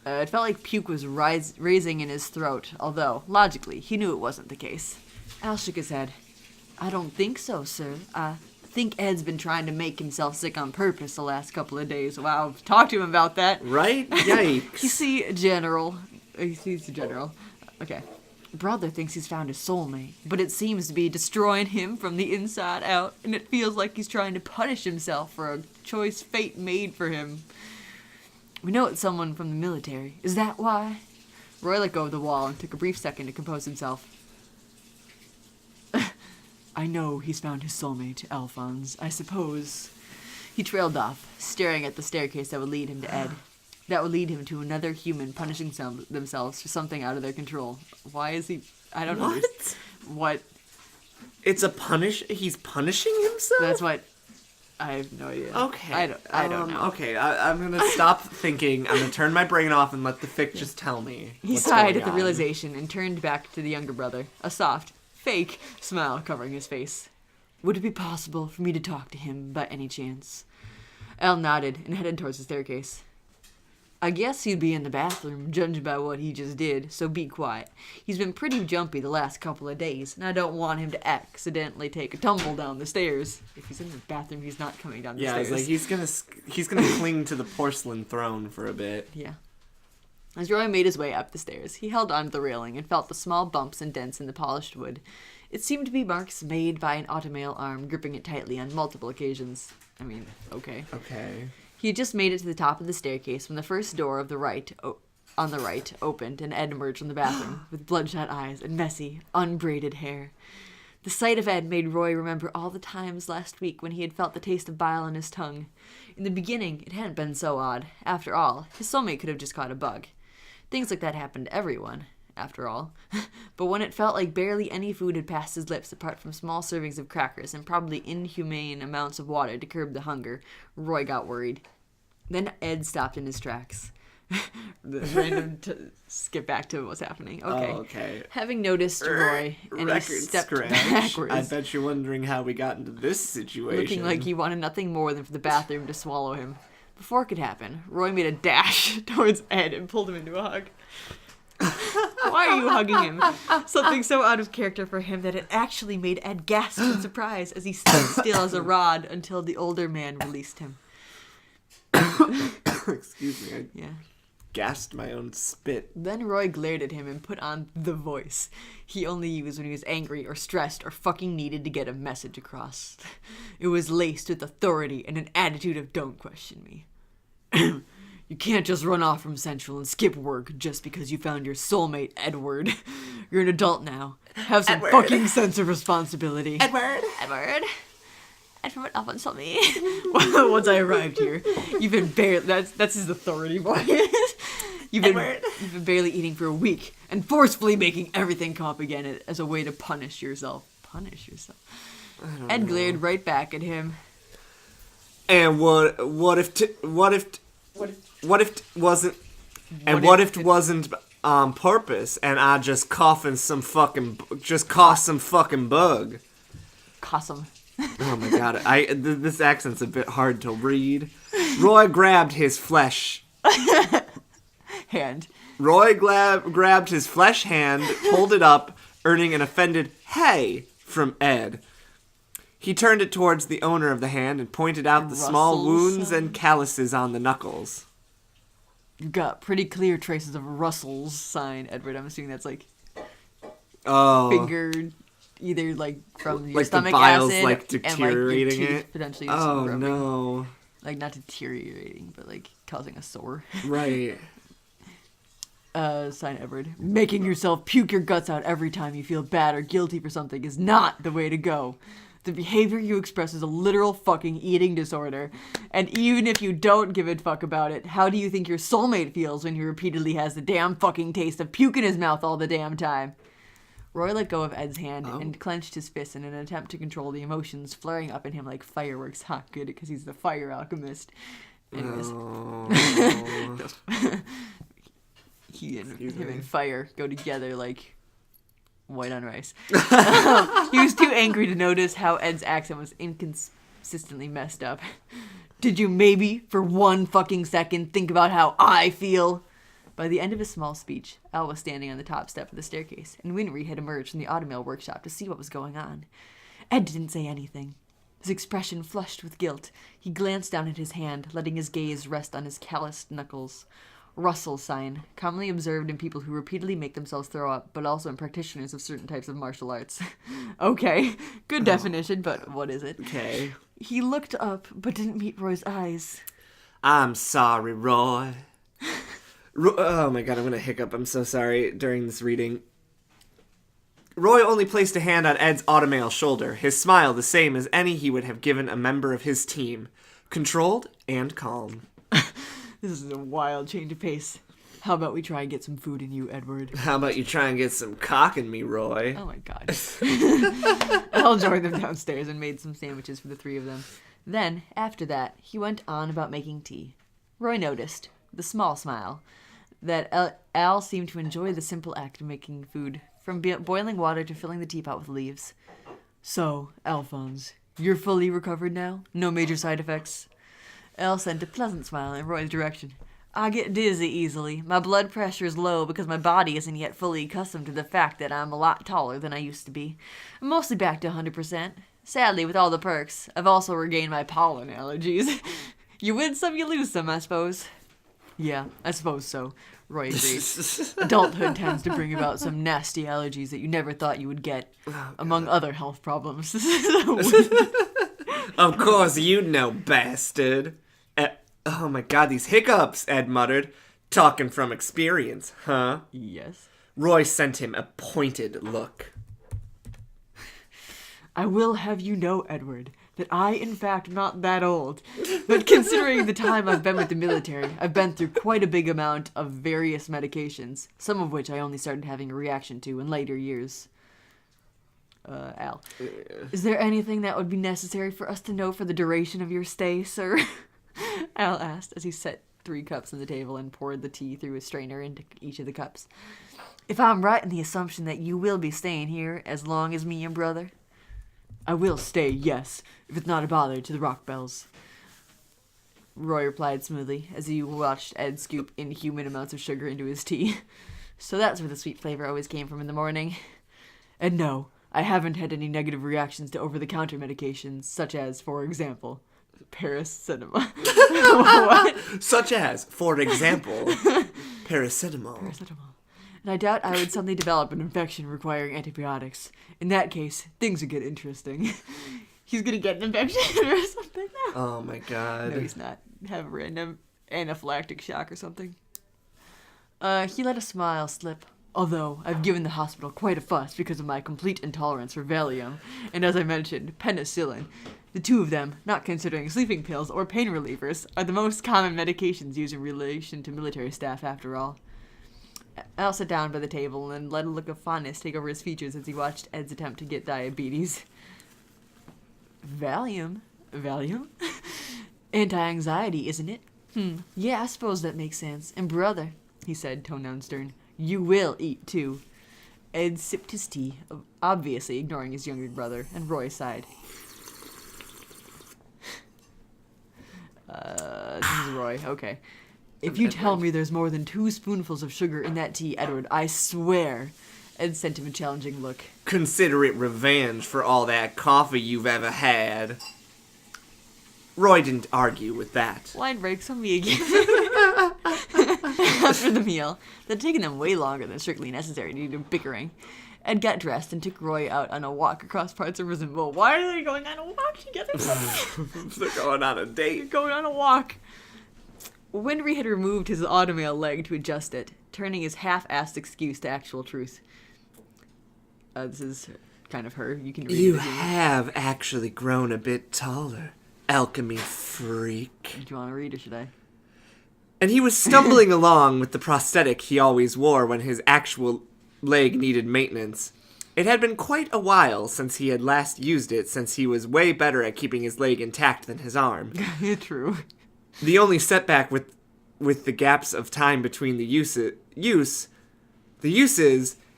It felt like puke was raising in his throat, although, logically, he knew it wasn't the case. Al shook his head. I don't think so, sir. I think Ed's been trying to make himself sick on purpose the last couple of days. Wow, talk to him about that. Right? Yikes. You see, General. He's the General. Okay. Brother thinks he's found his soulmate, but it seems to be destroying him from the inside out, and it feels like he's trying to punish himself for a choice fate made for him. We know it's someone from the military. Is that why? Roy let go of the wall and took a brief second to compose himself. I know he's found his soulmate, Alphonse. I suppose. He trailed off, staring at the staircase that would lead him to Ed. That would lead him to another human punishing themselves for something out of their control. Why is he... I don't know. What? It's a punish... He's punishing himself? That's what... I have no idea. Okay. I don't know. Okay, I'm gonna stop thinking. I'm gonna turn my brain off and let the fic just tell me. He sighed at the realization and turned back to the younger brother, a soft, fake smile covering his face. Would it be possible for me to talk to him by any chance? Al nodded and headed towards the staircase. I guess he'd be in the bathroom, judging by what he just did, so be quiet. He's been pretty jumpy the last couple of days, and I don't want him to accidentally take a tumble down the stairs. If he's in the bathroom, he's not coming down the stairs. Yeah, it's like he's gonna cling to the porcelain throne for a bit. Yeah. As Roy made his way up the stairs, he held onto the railing and felt the small bumps and dents in the polished wood. It seemed to be marks made by an automail arm gripping it tightly on multiple occasions. I mean, okay. Okay. He had just made it to the top of the staircase when the first door of the right, on the right, opened, and Ed emerged from the bathroom with bloodshot eyes and messy, unbraided hair. The sight of Ed made Roy remember all the times last week when he had felt the taste of bile on his tongue. In the beginning, it hadn't been so odd. After all, his soulmate could have just caught a bug. Things like that happened to everyone, after all. But when it felt like barely any food had passed his lips apart from small servings of crackers and probably inhumane amounts of water to curb the hunger, Roy got worried. Then Ed stopped in his tracks. Skip back to what's happening. Okay. Oh, okay. Having noticed Roy, and he stepped backwards. I bet you're wondering how we got into this situation. Looking like he wanted nothing more than for the bathroom to swallow him. Before it could happen, Roy made a dash towards Ed and pulled him into a hug. Why are you hugging him? Something so out of character for him that it actually made Ed gasp in surprise as he stood still as a rod until the older man released him. Excuse me. I gasped my own spit. Then Roy glared at him and put on the voice he only used when he was angry or stressed or fucking needed to get a message across. It was laced with authority and an attitude of don't question me. You can't just run off from Central and skip work just because you found your soulmate, Edward. You're an adult now. Have some fucking sense of responsibility. Edward! Edward Alphonse told me. Once I arrived here, you've been barely... That's his authority voice. You've been barely eating for a week and forcefully making everything come up again as a way to punish yourself. Punish yourself? Ed glared right back at him. And what if it wasn't on purpose and I just caused some fucking bug? Cossum. Oh my god, this accent's a bit hard to read. Roy grabbed his flesh hand. Roy grabbed his flesh hand, pulled it up, earning an offended "hey" from Ed. He turned it towards the owner of the hand and pointed out the small wounds and calluses on the knuckles. You've got pretty clear traces of Russell's sign, Edward. I'm assuming that's like finger, either like from your stomach the bile's acid like deteriorating and like your it. teeth potentially. Oh rubbing. no! Like not deteriorating, but like causing a sore. Right. Sign Edward. Making yourself puke your guts out every time you feel bad or guilty for something is not the way to go. The behavior you express is a literal fucking eating disorder. And even if you don't give a fuck about it, how do you think your soulmate feels when he repeatedly has the damn fucking taste of puke in his mouth all the damn time? Roy let go of Ed's hand and clenched his fist in an attempt to control the emotions flaring up in him like fireworks. Ha, good, because he's the fire alchemist. Anyways. He and him and fire go together like white on rice. He was too angry to notice how Ed's accent was inconsistently messed up. Did you maybe, for one fucking second, think about how I feel? By the end of his small speech, Al was standing on the top step of the staircase, and Winry had emerged from the automail workshop to see what was going on. Ed didn't say anything. His expression flushed with guilt. He glanced down at his hand, letting his gaze rest on his calloused knuckles. Russell sign, commonly observed in people who repeatedly make themselves throw up, but also in practitioners of certain types of martial arts. Okay, good definition, but what is it? Okay. He looked up, but didn't meet Roy's eyes. I'm sorry, Roy. Oh my god, I'm gonna hiccup. I'm so sorry during this reading. Roy only placed a hand on Ed's automail shoulder, his smile the same as any he would have given a member of his team. Controlled and calm. This is a wild change of pace. How about we try and get some food in you, Edward? How about you try and get some cock in me, Roy? Oh my god. Al joined them downstairs and made some sandwiches for the three of them. Then, after that, he went on about making tea. Roy noticed, with a small smile, that Al seemed to enjoy the simple act of making food, from boiling water to filling the teapot with leaves. So, Alphonse, you're fully recovered now? No major side effects? Al sent a pleasant smile in Roy's direction. I get dizzy easily. My blood pressure is low because my body isn't yet fully accustomed to the fact that I'm a lot taller than I used to be. I'm mostly back to 100%. Sadly, with all the perks, I've also regained my pollen allergies. You win some, you lose some, I suppose. Yeah, I suppose so, Roy agreed. Adulthood tends to bring about some nasty allergies that you never thought you would get, among other health problems. Of course you know, bastard. Oh my god, these hiccups, Ed muttered. Talking from experience, huh? Yes. Roy sent him a pointed look. I will have you know, Edward, that I, in fact, am not that old. But considering the time I've been with the military, I've been through quite a big amount of various medications, some of which I only started having a reaction to in later years. Al, is there anything that would be necessary for us to know for the duration of your stay, sir? Al asked as he set 3 cups on the table and poured the tea through a strainer into each of the cups. If I'm right in the assumption that you will be staying here as long as me and brother? I will stay, yes, if it's not a bother to the Rock Bells. Roy replied smoothly as he watched Ed scoop inhuman amounts of sugar into his tea. So that's where the sweet flavor always came from in the morning. And no, I haven't had any negative reactions to over-the-counter medications, such as, for example, paracetamol. What? Such as, for example, paracetamol. And I doubt I would suddenly develop an infection requiring antibiotics. In that case, things would get interesting. He's gonna get an infection or something now. Oh my god. No, he's not. Have a random anaphylactic shock or something. He let a smile slip. Although, I've given the hospital quite a fuss because of my complete intolerance for Valium, and as I mentioned, penicillin. The 2 of them, not considering sleeping pills or pain relievers, are the most common medications used in relation to military staff after all. Al sat down by the table and let a look of fondness take over his features as he watched Ed's attempt to get diabetes. Valium? Anti-anxiety, isn't it? Yeah, I suppose that makes sense. And brother, he said, tone down stern, you will eat too. Ed sipped his tea, obviously ignoring his younger brother, and Roy sighed. This is Roy, okay. If you tell me there's more than 2 spoonfuls of sugar in that tea, Edward, I swear. Ed sent him a challenging look. Consider it revenge for all that coffee you've ever had. Roy didn't argue with that. Line breaks on me again. After the meal, that had taken them way longer than strictly necessary due to bickering, Ed got dressed and took Roy out on a walk across parts of Rosenville. Why are they going on a walk together? They're going on a date. They're going on a walk. Winry had removed his automail leg to adjust it, turning his half-assed excuse to actual truth. This is kind of her. You can read You it. have actually grown a bit taller, alchemy freak. Do you want to read or should I? And he was stumbling along with the prosthetic he always wore when his actual leg needed maintenance. It had been quite a while since he had last used it, since he was way better at keeping his leg intact than his arm. True. The only setback with the gaps of time between the uses,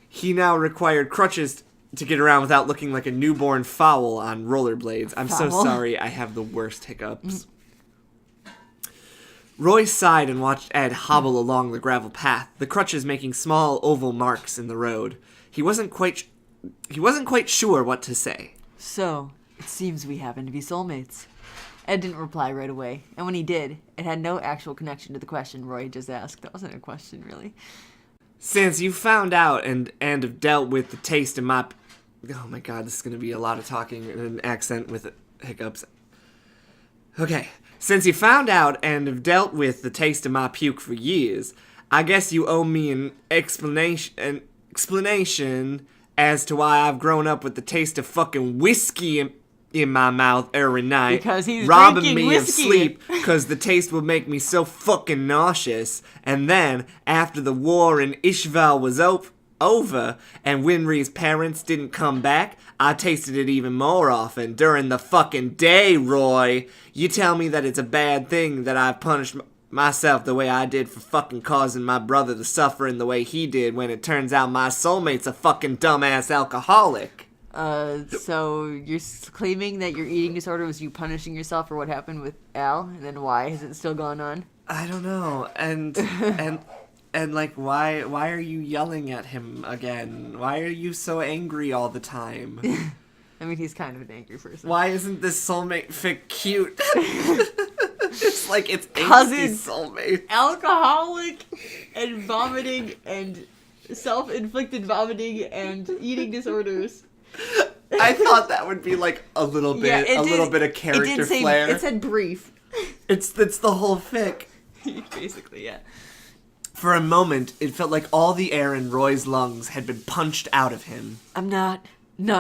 he now required crutches to get around without looking like a newborn fowl on rollerblades. I'm so sorry, I have the worst hiccups. Roy sighed and watched Ed hobble along the gravel path, the crutches making small oval marks in the road. He wasn't quite sure what to say. So, it seems we happen to be soulmates. Ed didn't reply right away, and when he did, it had no actual connection to the question Roy just asked. That wasn't a question, really. Since you found out and have dealt with the taste of my... Oh my god, this is going to be a lot of talking in an accent with hiccups. Okay. Since you found out and have dealt with the taste of my puke for years, I guess you owe me an explanation as to why I've grown up with the taste of fucking whiskey in my mouth every night, because he's robbing drinking me whiskey. of sleep because the taste will make me so fucking nauseous. And then, after the war in Ishval was over and Winry's parents didn't come back, I tasted it even more often during the fucking day, Roy. You tell me that it's a bad thing that I've punished myself the way I did for fucking causing my brother to suffer in the way he did when it turns out my soulmate's a fucking dumbass alcoholic. So you're claiming that your eating disorder was you punishing yourself for what happened with Al, and then why has it still gone on? I don't know, and like, why are you yelling at him again? Why are you so angry all the time? I mean, he's kind of an angry person. Why isn't this soulmate fic cute? It's like it's angsty Cousin, soulmate. Alcoholic, and vomiting, and self-inflicted vomiting, and eating disorders. I thought that would be like a little bit, of character flair. It said brief. It's the whole fic. Basically, yeah. For a moment, it felt like all the air in Roy's lungs had been punched out of him. I'm not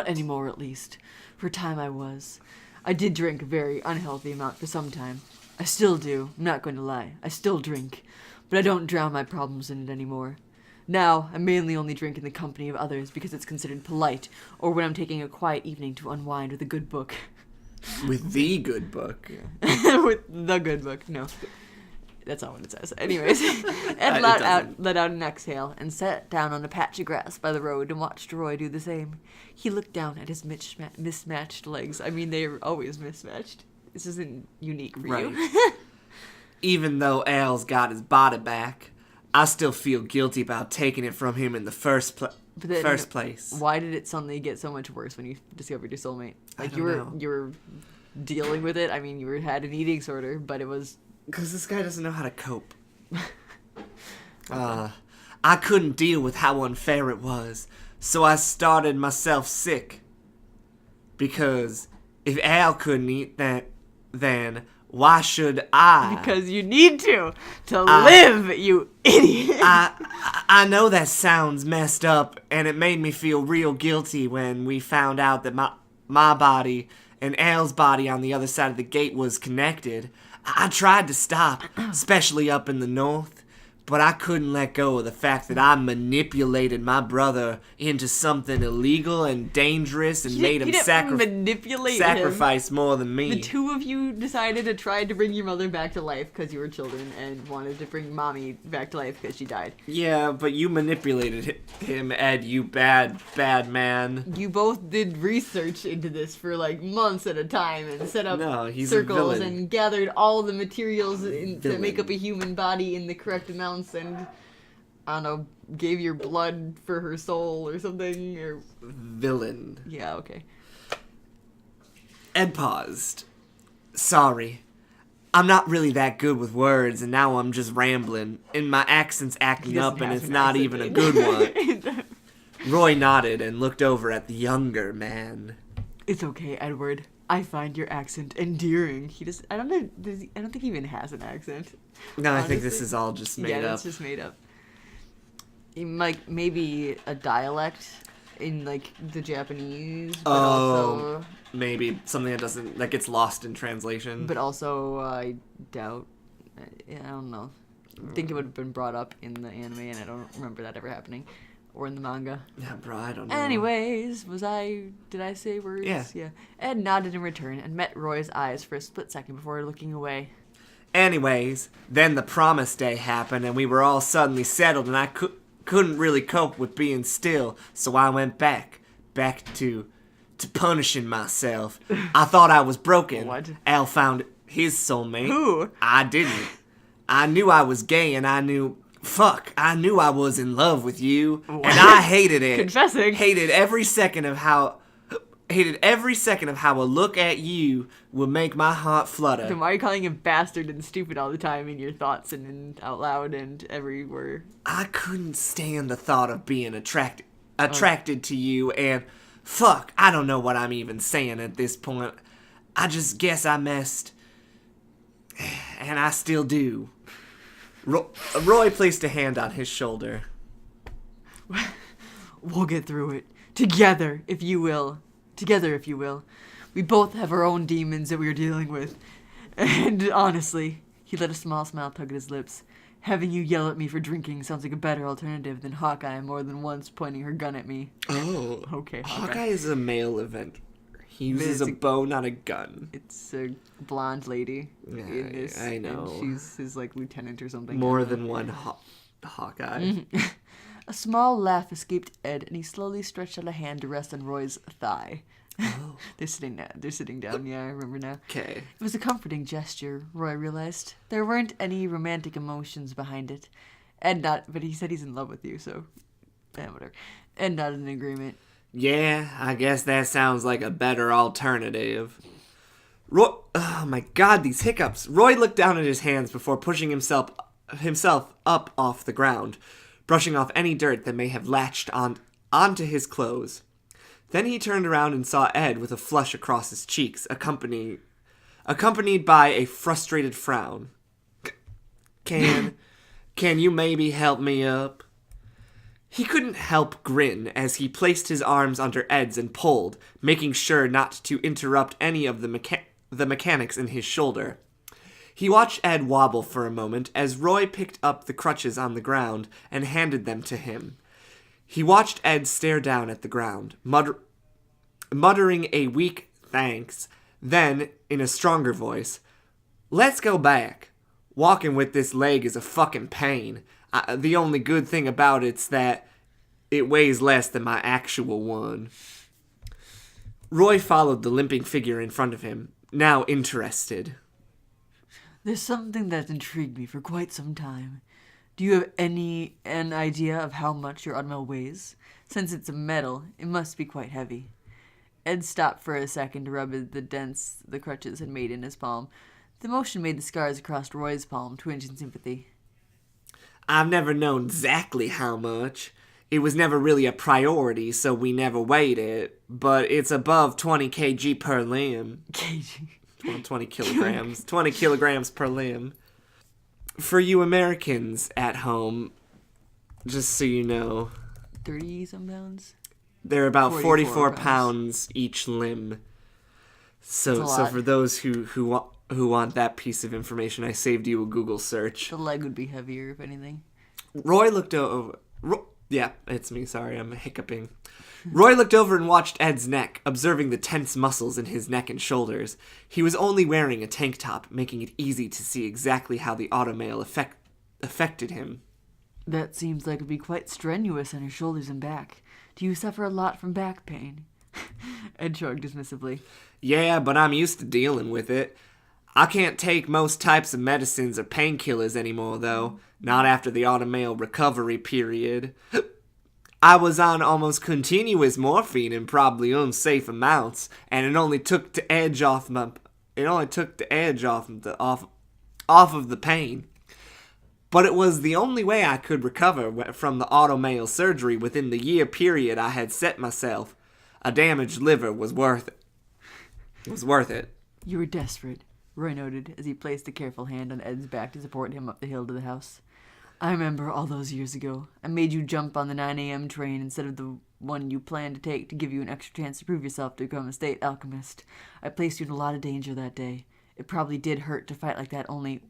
anymore, at least. For a time I was. I did drink a very unhealthy amount for some time. I still do, I'm not going to lie. I still drink, but I don't drown my problems in it anymore. Now, I mainly only drink in the company of others because it's considered polite, or when I'm taking a quiet evening to unwind with a good book. With the good book. With the good book, no. That's not what it says. Anyways, Ed let out an exhale and sat down on a patch of grass by the road and watched Roy do the same. He looked down at his mismatched legs. I mean, they're always mismatched. This isn't unique for you. Even though Al's got his body back, I still feel guilty about taking it from him in the first place. Why did it suddenly get so much worse when you discovered your soulmate? Like you were dealing with it. I mean, you had an eating disorder, but it was because this guy doesn't know how to cope. I couldn't deal with how unfair it was, so I started myself sick. Because if Al couldn't eat that, then why should I? Because you need to live, you idiot. I know that sounds messed up, and it made me feel real guilty when we found out that my body and Al's body on the other side of the gate was connected. I tried to stop, especially up in the north, but I couldn't let go of the fact that I manipulated my brother into something illegal and dangerous and made him sacrifice more than me. The two of you decided to try to bring your mother back to life because you were children and wanted to bring mommy back to life because she died. Yeah, but you manipulated him, Ed, you bad man. You both did research into this for like months at a time and set up circles and gathered all the materials to make up a human body in the correct amount. And I don't know, gave your blood for her soul or something, or villain. Yeah, okay. Ed paused. Sorry, I'm not really that good with words, and now I'm just rambling, and my accent's acting up, and it's not even a good one. Roy nodded and looked over at the younger man. It's okay, Edward. I find your accent endearing. I don't think he even has an accent. No, honestly. I think this is all just made up. Yeah, it's just made up. Like, maybe a dialect in, like, the Japanese, but also... maybe something that gets lost in translation. But also, I doubt... I don't know. I think it would have been brought up in the anime, and I don't remember that ever happening. Or in the manga. Yeah, bro, I don't know. Anyways, did I say words? Yeah. Ed nodded in return and met Roy's eyes for a split second before looking away. Anyways, then the promise day happened and we were all suddenly settled and I couldn't really cope with being still, so I went back to punishing myself. I thought I was broken. What? Al found his soulmate. Who? I didn't. I knew I was gay and I knew I was in love with you, what? And I hated it. Confessing. Hated every second of how a look at you would make my heart flutter. Then why are you calling him bastard and stupid all the time in your thoughts and out loud and everywhere? I couldn't stand the thought of being attracted to you, and I don't know what I'm even saying at this point. I just guess I messed, and I still do. Roy placed a hand on his shoulder. We'll get through it. Together, if you will. We both have our own demons that we are dealing with. And honestly, he let a small smile tug at his lips. Having you yell at me for drinking sounds like a better alternative than Hawkeye more than once pointing her gun at me. Oh. Okay, Hawkeye is a male event. He uses a bow, not a gun. It's a blonde lady. Yeah, in this, I know. And she's his, like, lieutenant or something. More than one Hawkeye. A small laugh escaped Ed, and he slowly stretched out a hand to rest on Roy's thigh. Oh. They're sitting down. Yeah, I remember now. Okay. It was a comforting gesture, Roy realized. There weren't any romantic emotions behind it. But he said he's in love with you, so... whatever. Ed nodded in agreement. Yeah, I guess that sounds like a better alternative. Roy, oh my god, these hiccups. Roy looked down at his hands before pushing himself up off the ground, brushing off any dirt that may have latched onto his clothes. Then he turned around and saw Ed with a flush across his cheeks, accompanied accompanied by a frustrated frown. Can you maybe help me up? He couldn't help grin as he placed his arms under Ed's and pulled, making sure not to interrupt any of the mechanics in his shoulder. He watched Ed wobble for a moment as Roy picked up the crutches on the ground and handed them to him. He watched Ed stare down at the ground, muttering a weak thanks, then, in a stronger voice, "Let's go back. Walking with this leg is a fucking pain. The only good thing about it's that it weighs less than my actual one." Roy followed the limping figure in front of him, now interested. There's something that's intrigued me for quite some time. Do you have an idea of how much your automobile weighs? Since it's a metal, it must be quite heavy. Ed stopped for a second to rub the dents the crutches had made in his palm. The motion made the scars across Roy's palm twinge in sympathy. I've never known exactly how much. It was never really a priority, so we never weighed it. But it's above 20 kg per limb. Kg? 20 kilograms. 20 kilograms per limb. For you Americans at home, just so you know, 30-some pounds? They're about 44 pounds. pounds each limb. So for those who want that piece of information, I saved you a Google search. The leg would be heavier, if anything. Roy looked over... Yeah, it's me. Sorry, I'm hiccuping. Roy looked over and watched Ed's neck, observing the tense muscles in his neck and shoulders. He was only wearing a tank top, making it easy to see exactly how the automail affected him. That seems like it would be quite strenuous on your shoulders and back. Do you suffer a lot from back pain? Ed shrugged dismissively. Yeah, but I'm used to dealing with it. I can't take most types of medicines or painkillers anymore, though. Not after the automail recovery period. I was on almost continuous morphine in probably unsafe amounts, and it only took the edge off of the pain. But it was the only way I could recover from the automail surgery within the year period I had set myself. A damaged liver was worth it. You were desperate, Roy noted as he placed a careful hand on Ed's back to support him up the hill to the house. I remember all those years ago. I made you jump on the 9 a.m. train instead of the one you planned to take to give you an extra chance to prove yourself to become a state alchemist. I placed you in a lot of danger that day. It probably did hurt to fight like that only,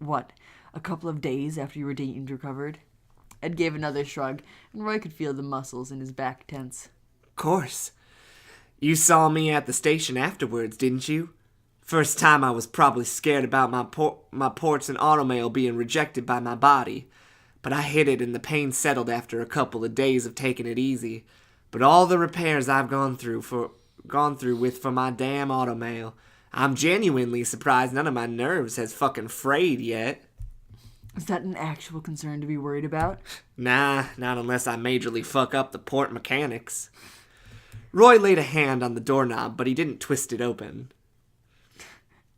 a couple of days after you were deemed recovered? Ed gave another shrug, and Roy could feel the muscles in his back tense. Of course. You saw me at the station afterwards, didn't you? First time I was probably scared about my ports and automail being rejected by my body. But I hid it and the pain settled after a couple of days of taking it easy. But all the repairs I've gone through for my damn automail, I'm genuinely surprised none of my nerves has fucking frayed yet. Is that an actual concern to be worried about? Nah, not unless I majorly fuck up the port mechanics. Roy laid a hand on the doorknob, but he didn't twist it open.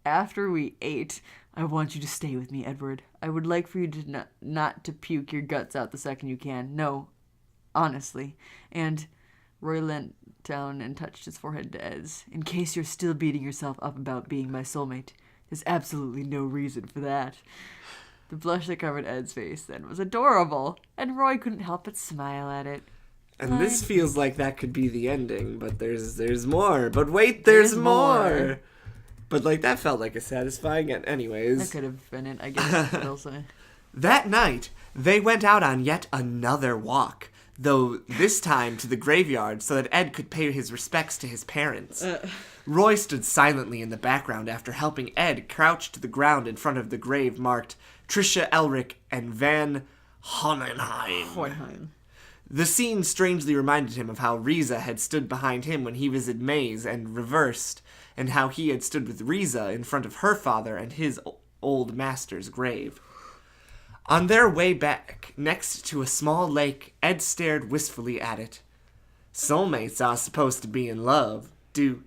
After we ate, I want you to stay with me, Edward. I would like for you to not to puke your guts out the second you can. No, honestly. And Roy leant down and touched his forehead to Ed's. In case you're still beating yourself up about being my soulmate, there's absolutely no reason for that. The blush that covered Ed's face then was adorable, and Roy couldn't help but smile at it. And this feels like that could be the ending, but there's more. But wait, there's more. But that felt like a satisfying end. Anyways. That could have been it, I guess. That night, they went out on yet another walk, though this time to the graveyard so that Ed could pay his respects to his parents. Roy stood silently in the background after helping Ed crouch to the ground in front of the grave marked Trisha Elric and Van Honenheim. The scene strangely reminded him of how Riza had stood behind him when he visited Maze and reversed, and how he had stood with Riza in front of her father and his old master's grave. On their way back, next to a small lake, Ed stared wistfully at it. Soulmates are supposed to be in love. Do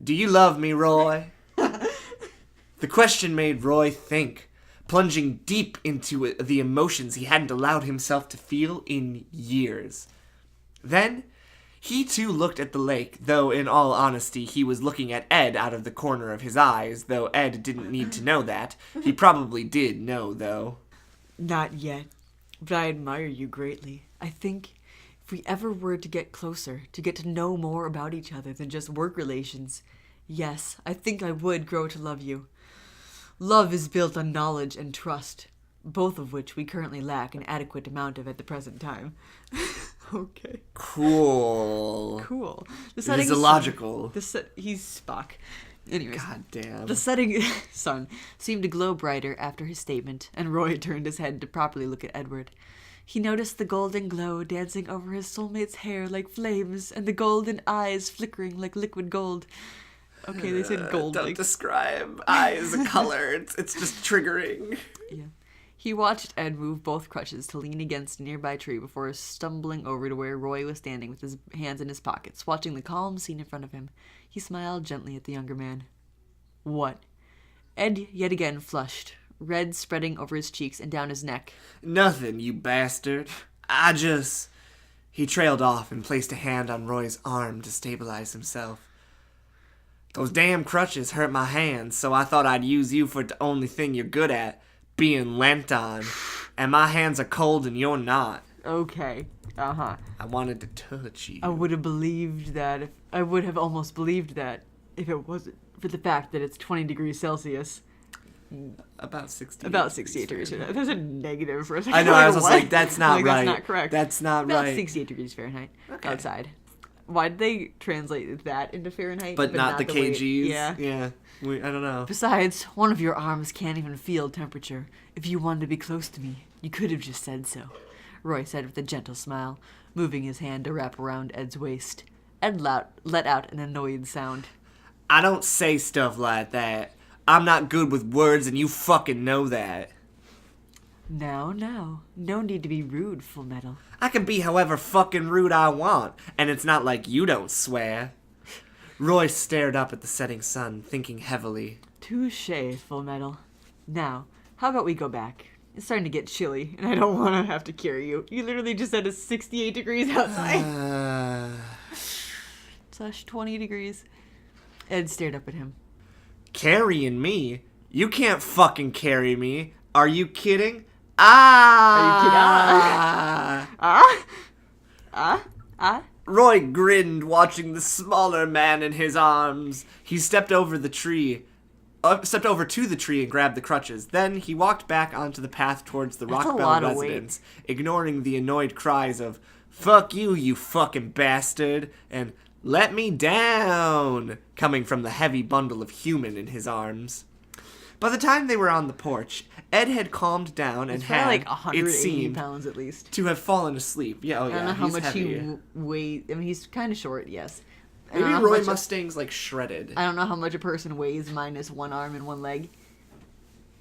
you love me, Roy? The question made Roy think, plunging deep into the emotions he hadn't allowed himself to feel in years. Then, He too looked at the lake, though in all honesty he was looking at Ed out of the corner of his eyes, though Ed didn't need to know that. He probably did know, though. Not yet, but I admire you greatly. I think if we ever were to get closer, to get to know more about each other than just work relations, yes, I think I would grow to love you. Love is built on knowledge and trust, both of which we currently lack an adequate amount of at the present time. Okay. Cool. The It is illogical. He's Spock. Anyways. God damn. The setting sun seemed to glow brighter after his statement, and Roy turned his head to properly look at Edward. He noticed the golden glow dancing over his soulmate's hair like flames, and the golden eyes flickering like liquid gold. Okay, they said gold. Don't describe eyes a color. It's just triggering. Yeah. He watched Ed move both crutches to lean against a nearby tree before stumbling over to where Roy was standing with his hands in his pockets, watching the calm scene in front of him. He smiled gently at the younger man. What? Ed yet again flushed, red spreading over his cheeks and down his neck. Nothing, you bastard. He trailed off and placed a hand on Roy's arm to stabilize himself. Those damn crutches hurt my hands, so I thought I'd use you for the only thing you're good at, being lent on. And my hands are cold and you're not. Okay. Uh-huh. I wanted to touch you. I would have almost believed that if it wasn't for the fact that it's 20 degrees Celsius. About 68. About 68 degrees Fahrenheit. There's a negative for a second. I know, I was just like, that's not like, right. That's not correct. That's not about right. About 68 degrees Fahrenheit outside. Why did they translate that into Fahrenheit? But not the kgs? Yeah. Yeah. I don't know. Besides, one of your arms can't even feel temperature. If you wanted to be close to me, you could have just said so, Roy said with a gentle smile, moving his hand to wrap around Ed's waist. Ed let out an annoyed sound. I don't say stuff like that. I'm not good with words and you fucking know that. Now, no need to be rude, Full Metal. I can be however fucking rude I want, and it's not like you don't swear. Roy stared up at the setting sun, thinking heavily. Touché, Full Metal. Now, how about we go back? It's starting to get chilly, and I don't want to have to carry you. You literally just said it's 68 degrees outside. Slash 20 degrees. Ed stared up at him. Carrying me? You can't fucking carry me. Are you kidding? Roy grinned, watching the smaller man in his arms. He stepped over to the tree and grabbed the crutches. Then he walked back onto the path towards the Rockbell residence, ignoring the annoyed cries of, "Fuck you, you fucking bastard," and "Let me down," coming from the heavy bundle of human in his arms. By the time they were on the porch, Ed had calmed down and had, like 180 it seemed, pounds at least. to have fallen asleep. Yeah, I don't know how much heavy. he weighs. I mean, he's kind of short, yes. Maybe Roy Mustang's like shredded. I don't know how much a person weighs minus one arm and one leg.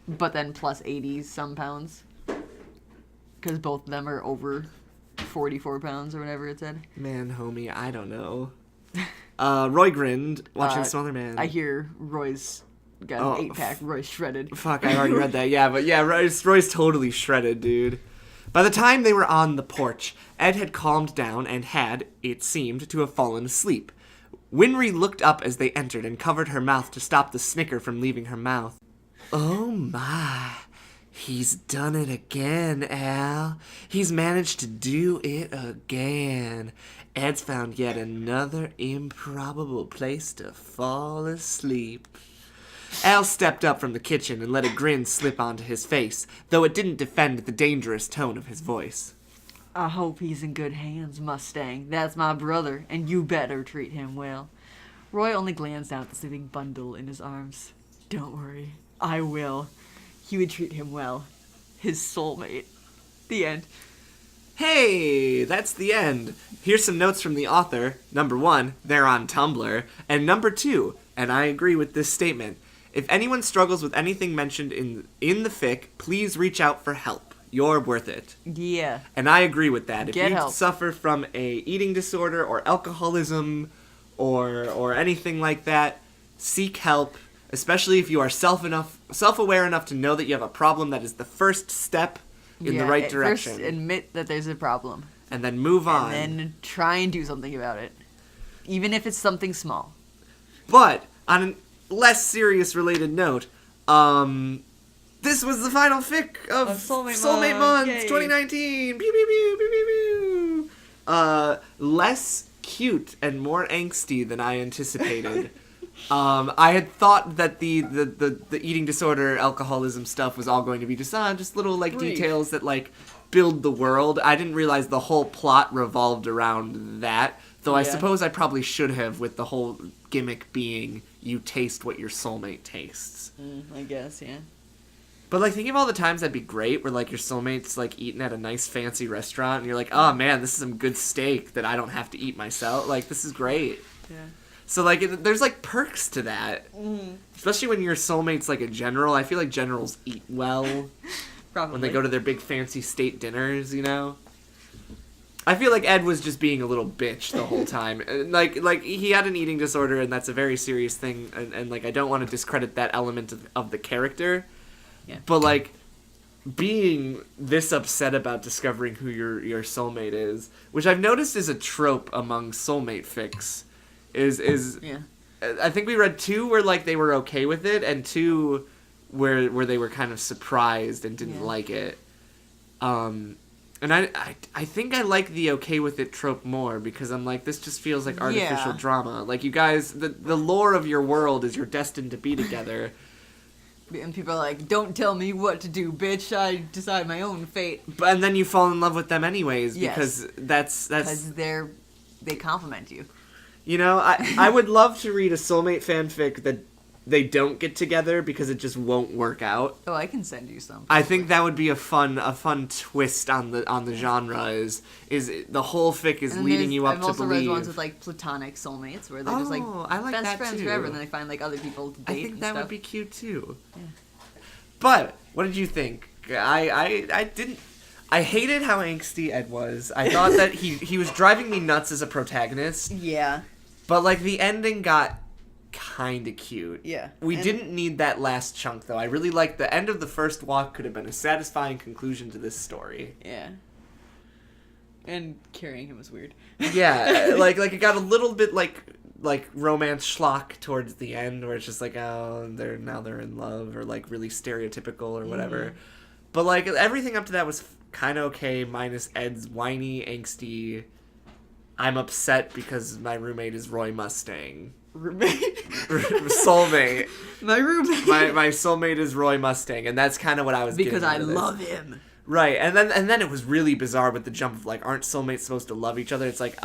But then plus 80 some pounds. Because both of them are over 44 pounds or whatever it said. Man, homie, I don't know. Roy grinned, watching the smaller man. I hear Roy's got an 8-pack. Roy's shredded. Fuck, I already read that. Yeah, but yeah, Roy's totally shredded, dude. By the time they were on the porch, Ed had calmed down and had, it seemed, to have fallen asleep. Winry looked up as they entered and covered her mouth to stop the snicker from leaving her mouth. Oh my, he's done it again, Al. He's managed to do it again. Ed's found yet another improbable place to fall asleep. Al stepped up from the kitchen and let a grin slip onto his face, though it didn't defend the dangerous tone of his voice. I hope he's in good hands, Mustang. That's my brother, and you better treat him well. Roy only glanced out at the sleeping bundle in his arms. Don't worry, I will. He would treat him well. His soulmate. The end. Hey, that's the end. Here's some notes from the author. Number 1, they're on Tumblr. And number 2, and I agree with this statement, if anyone struggles with anything mentioned in the fic, please reach out for help. You're worth it. Yeah. And I agree with that. If Get you help. suffer from a eating disorder or alcoholism or anything like that, seek help, especially if you are self-aware enough to know that you have a problem. That is the first step in the right direction. First, admit that there's a problem. and then move on. And then try and do something about it. Even if it's something small. But, on a less serious related note, this was the final fic of Soulmate Month Yay. 2019. Pew, pew, pew, pew, pew, pew. Less cute and more angsty than I anticipated. I had thought that the eating disorder, alcoholism stuff was all going to be just little like Brief. details that like build the world. I didn't realize the whole plot revolved around that. Though I Yeah. suppose I probably should have, with the whole gimmick being you taste what your soulmate tastes. I guess, yeah. But like thinking of all the times that'd be great where like your soulmate's like eating at a nice fancy restaurant and you're like, oh man, this is some good steak that I don't have to eat myself. Like this is great. Yeah. So like there's like perks to that. Especially when your soulmate's like a general. I feel like generals eat well Probably. when they go to their big fancy state dinners, you know? I feel like Ed was just being a little bitch the whole time. Like he had an eating disorder and that's a very serious thing and like I don't want to discredit that element of the character. Yeah. But like being this upset about discovering who your soulmate is, which I've noticed is a trope among soulmate fics, is Yeah. I think we read 2 where like they were okay with it and 2 where they were kind of surprised and didn't Yeah. like it. And I think I like the okay with it trope more because I'm like, this just feels like artificial Yeah. drama. Like you guys, the lore of your world is you're destined to be together. And people are like, don't tell me what to do, bitch. I decide my own fate. And then you fall in love with them anyways Yes. because that's Because they compliment you. you know, I would love to read a soulmate fanfic that they don't get together because it just won't work out. Oh, I can send you some. I think that would be a fun twist on the genre is the whole fic is And leading there's- you up I've to also believe. read ones with like platonic soulmates where they're just like I like best that friends too. forever, and then they find like other people to date. I think and that stuff. would be cute too. Yeah. But what did you think? I didn't. I hated how angsty Ed was. I thought that he was driving me nuts as a protagonist. Yeah. But like the ending got kind of cute. Yeah. We And- didn't need that last chunk though. I really liked the end of the first walk. Could have been a satisfying conclusion to this story. Yeah. And carrying him was weird. Yeah, like it got a little bit like romance schlock towards the end, where it's just like, oh, they're in love, or like really stereotypical or whatever. But like everything up to that was kind of okay, minus Ed's whiny, angsty. I'm upset because my roommate is Roy Mustang. Roommate. Soulmate. My roommate. My soulmate is Roy Mustang, and that's kind of what I was Because getting I out of this. love him. Right, and then it was really bizarre with the jump of like, aren't soulmates supposed to love each other? It's like,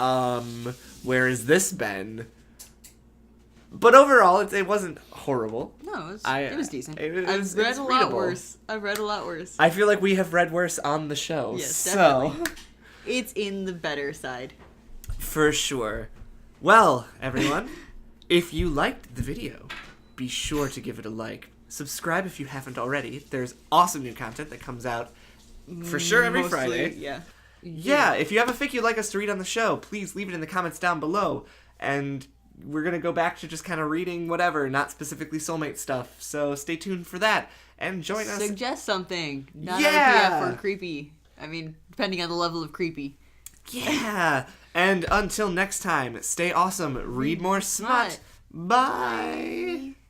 where has this been? But overall, it wasn't horrible. No, it was decent. It was I've read a lot readable. worse. I've read a lot worse. I feel like we have read worse on the show. Yes, so definitely. It's in the better side. for sure. Well, everyone, if you liked the video, be sure to give it a like. Subscribe if you haven't already. There's awesome new content that comes out for sure every Mostly, Friday. Yeah. Yeah, if you have a fic you'd like us to read on the show, please leave it in the comments down below. And we're going to go back to just kind of reading whatever, not specifically soulmate stuff. So stay tuned for that. And join us. Suggest something. Not Yeah. RPF or creepy. I mean, depending on the level of creepy. Yeah. And until next time, stay awesome, read more smut. smut. Bye.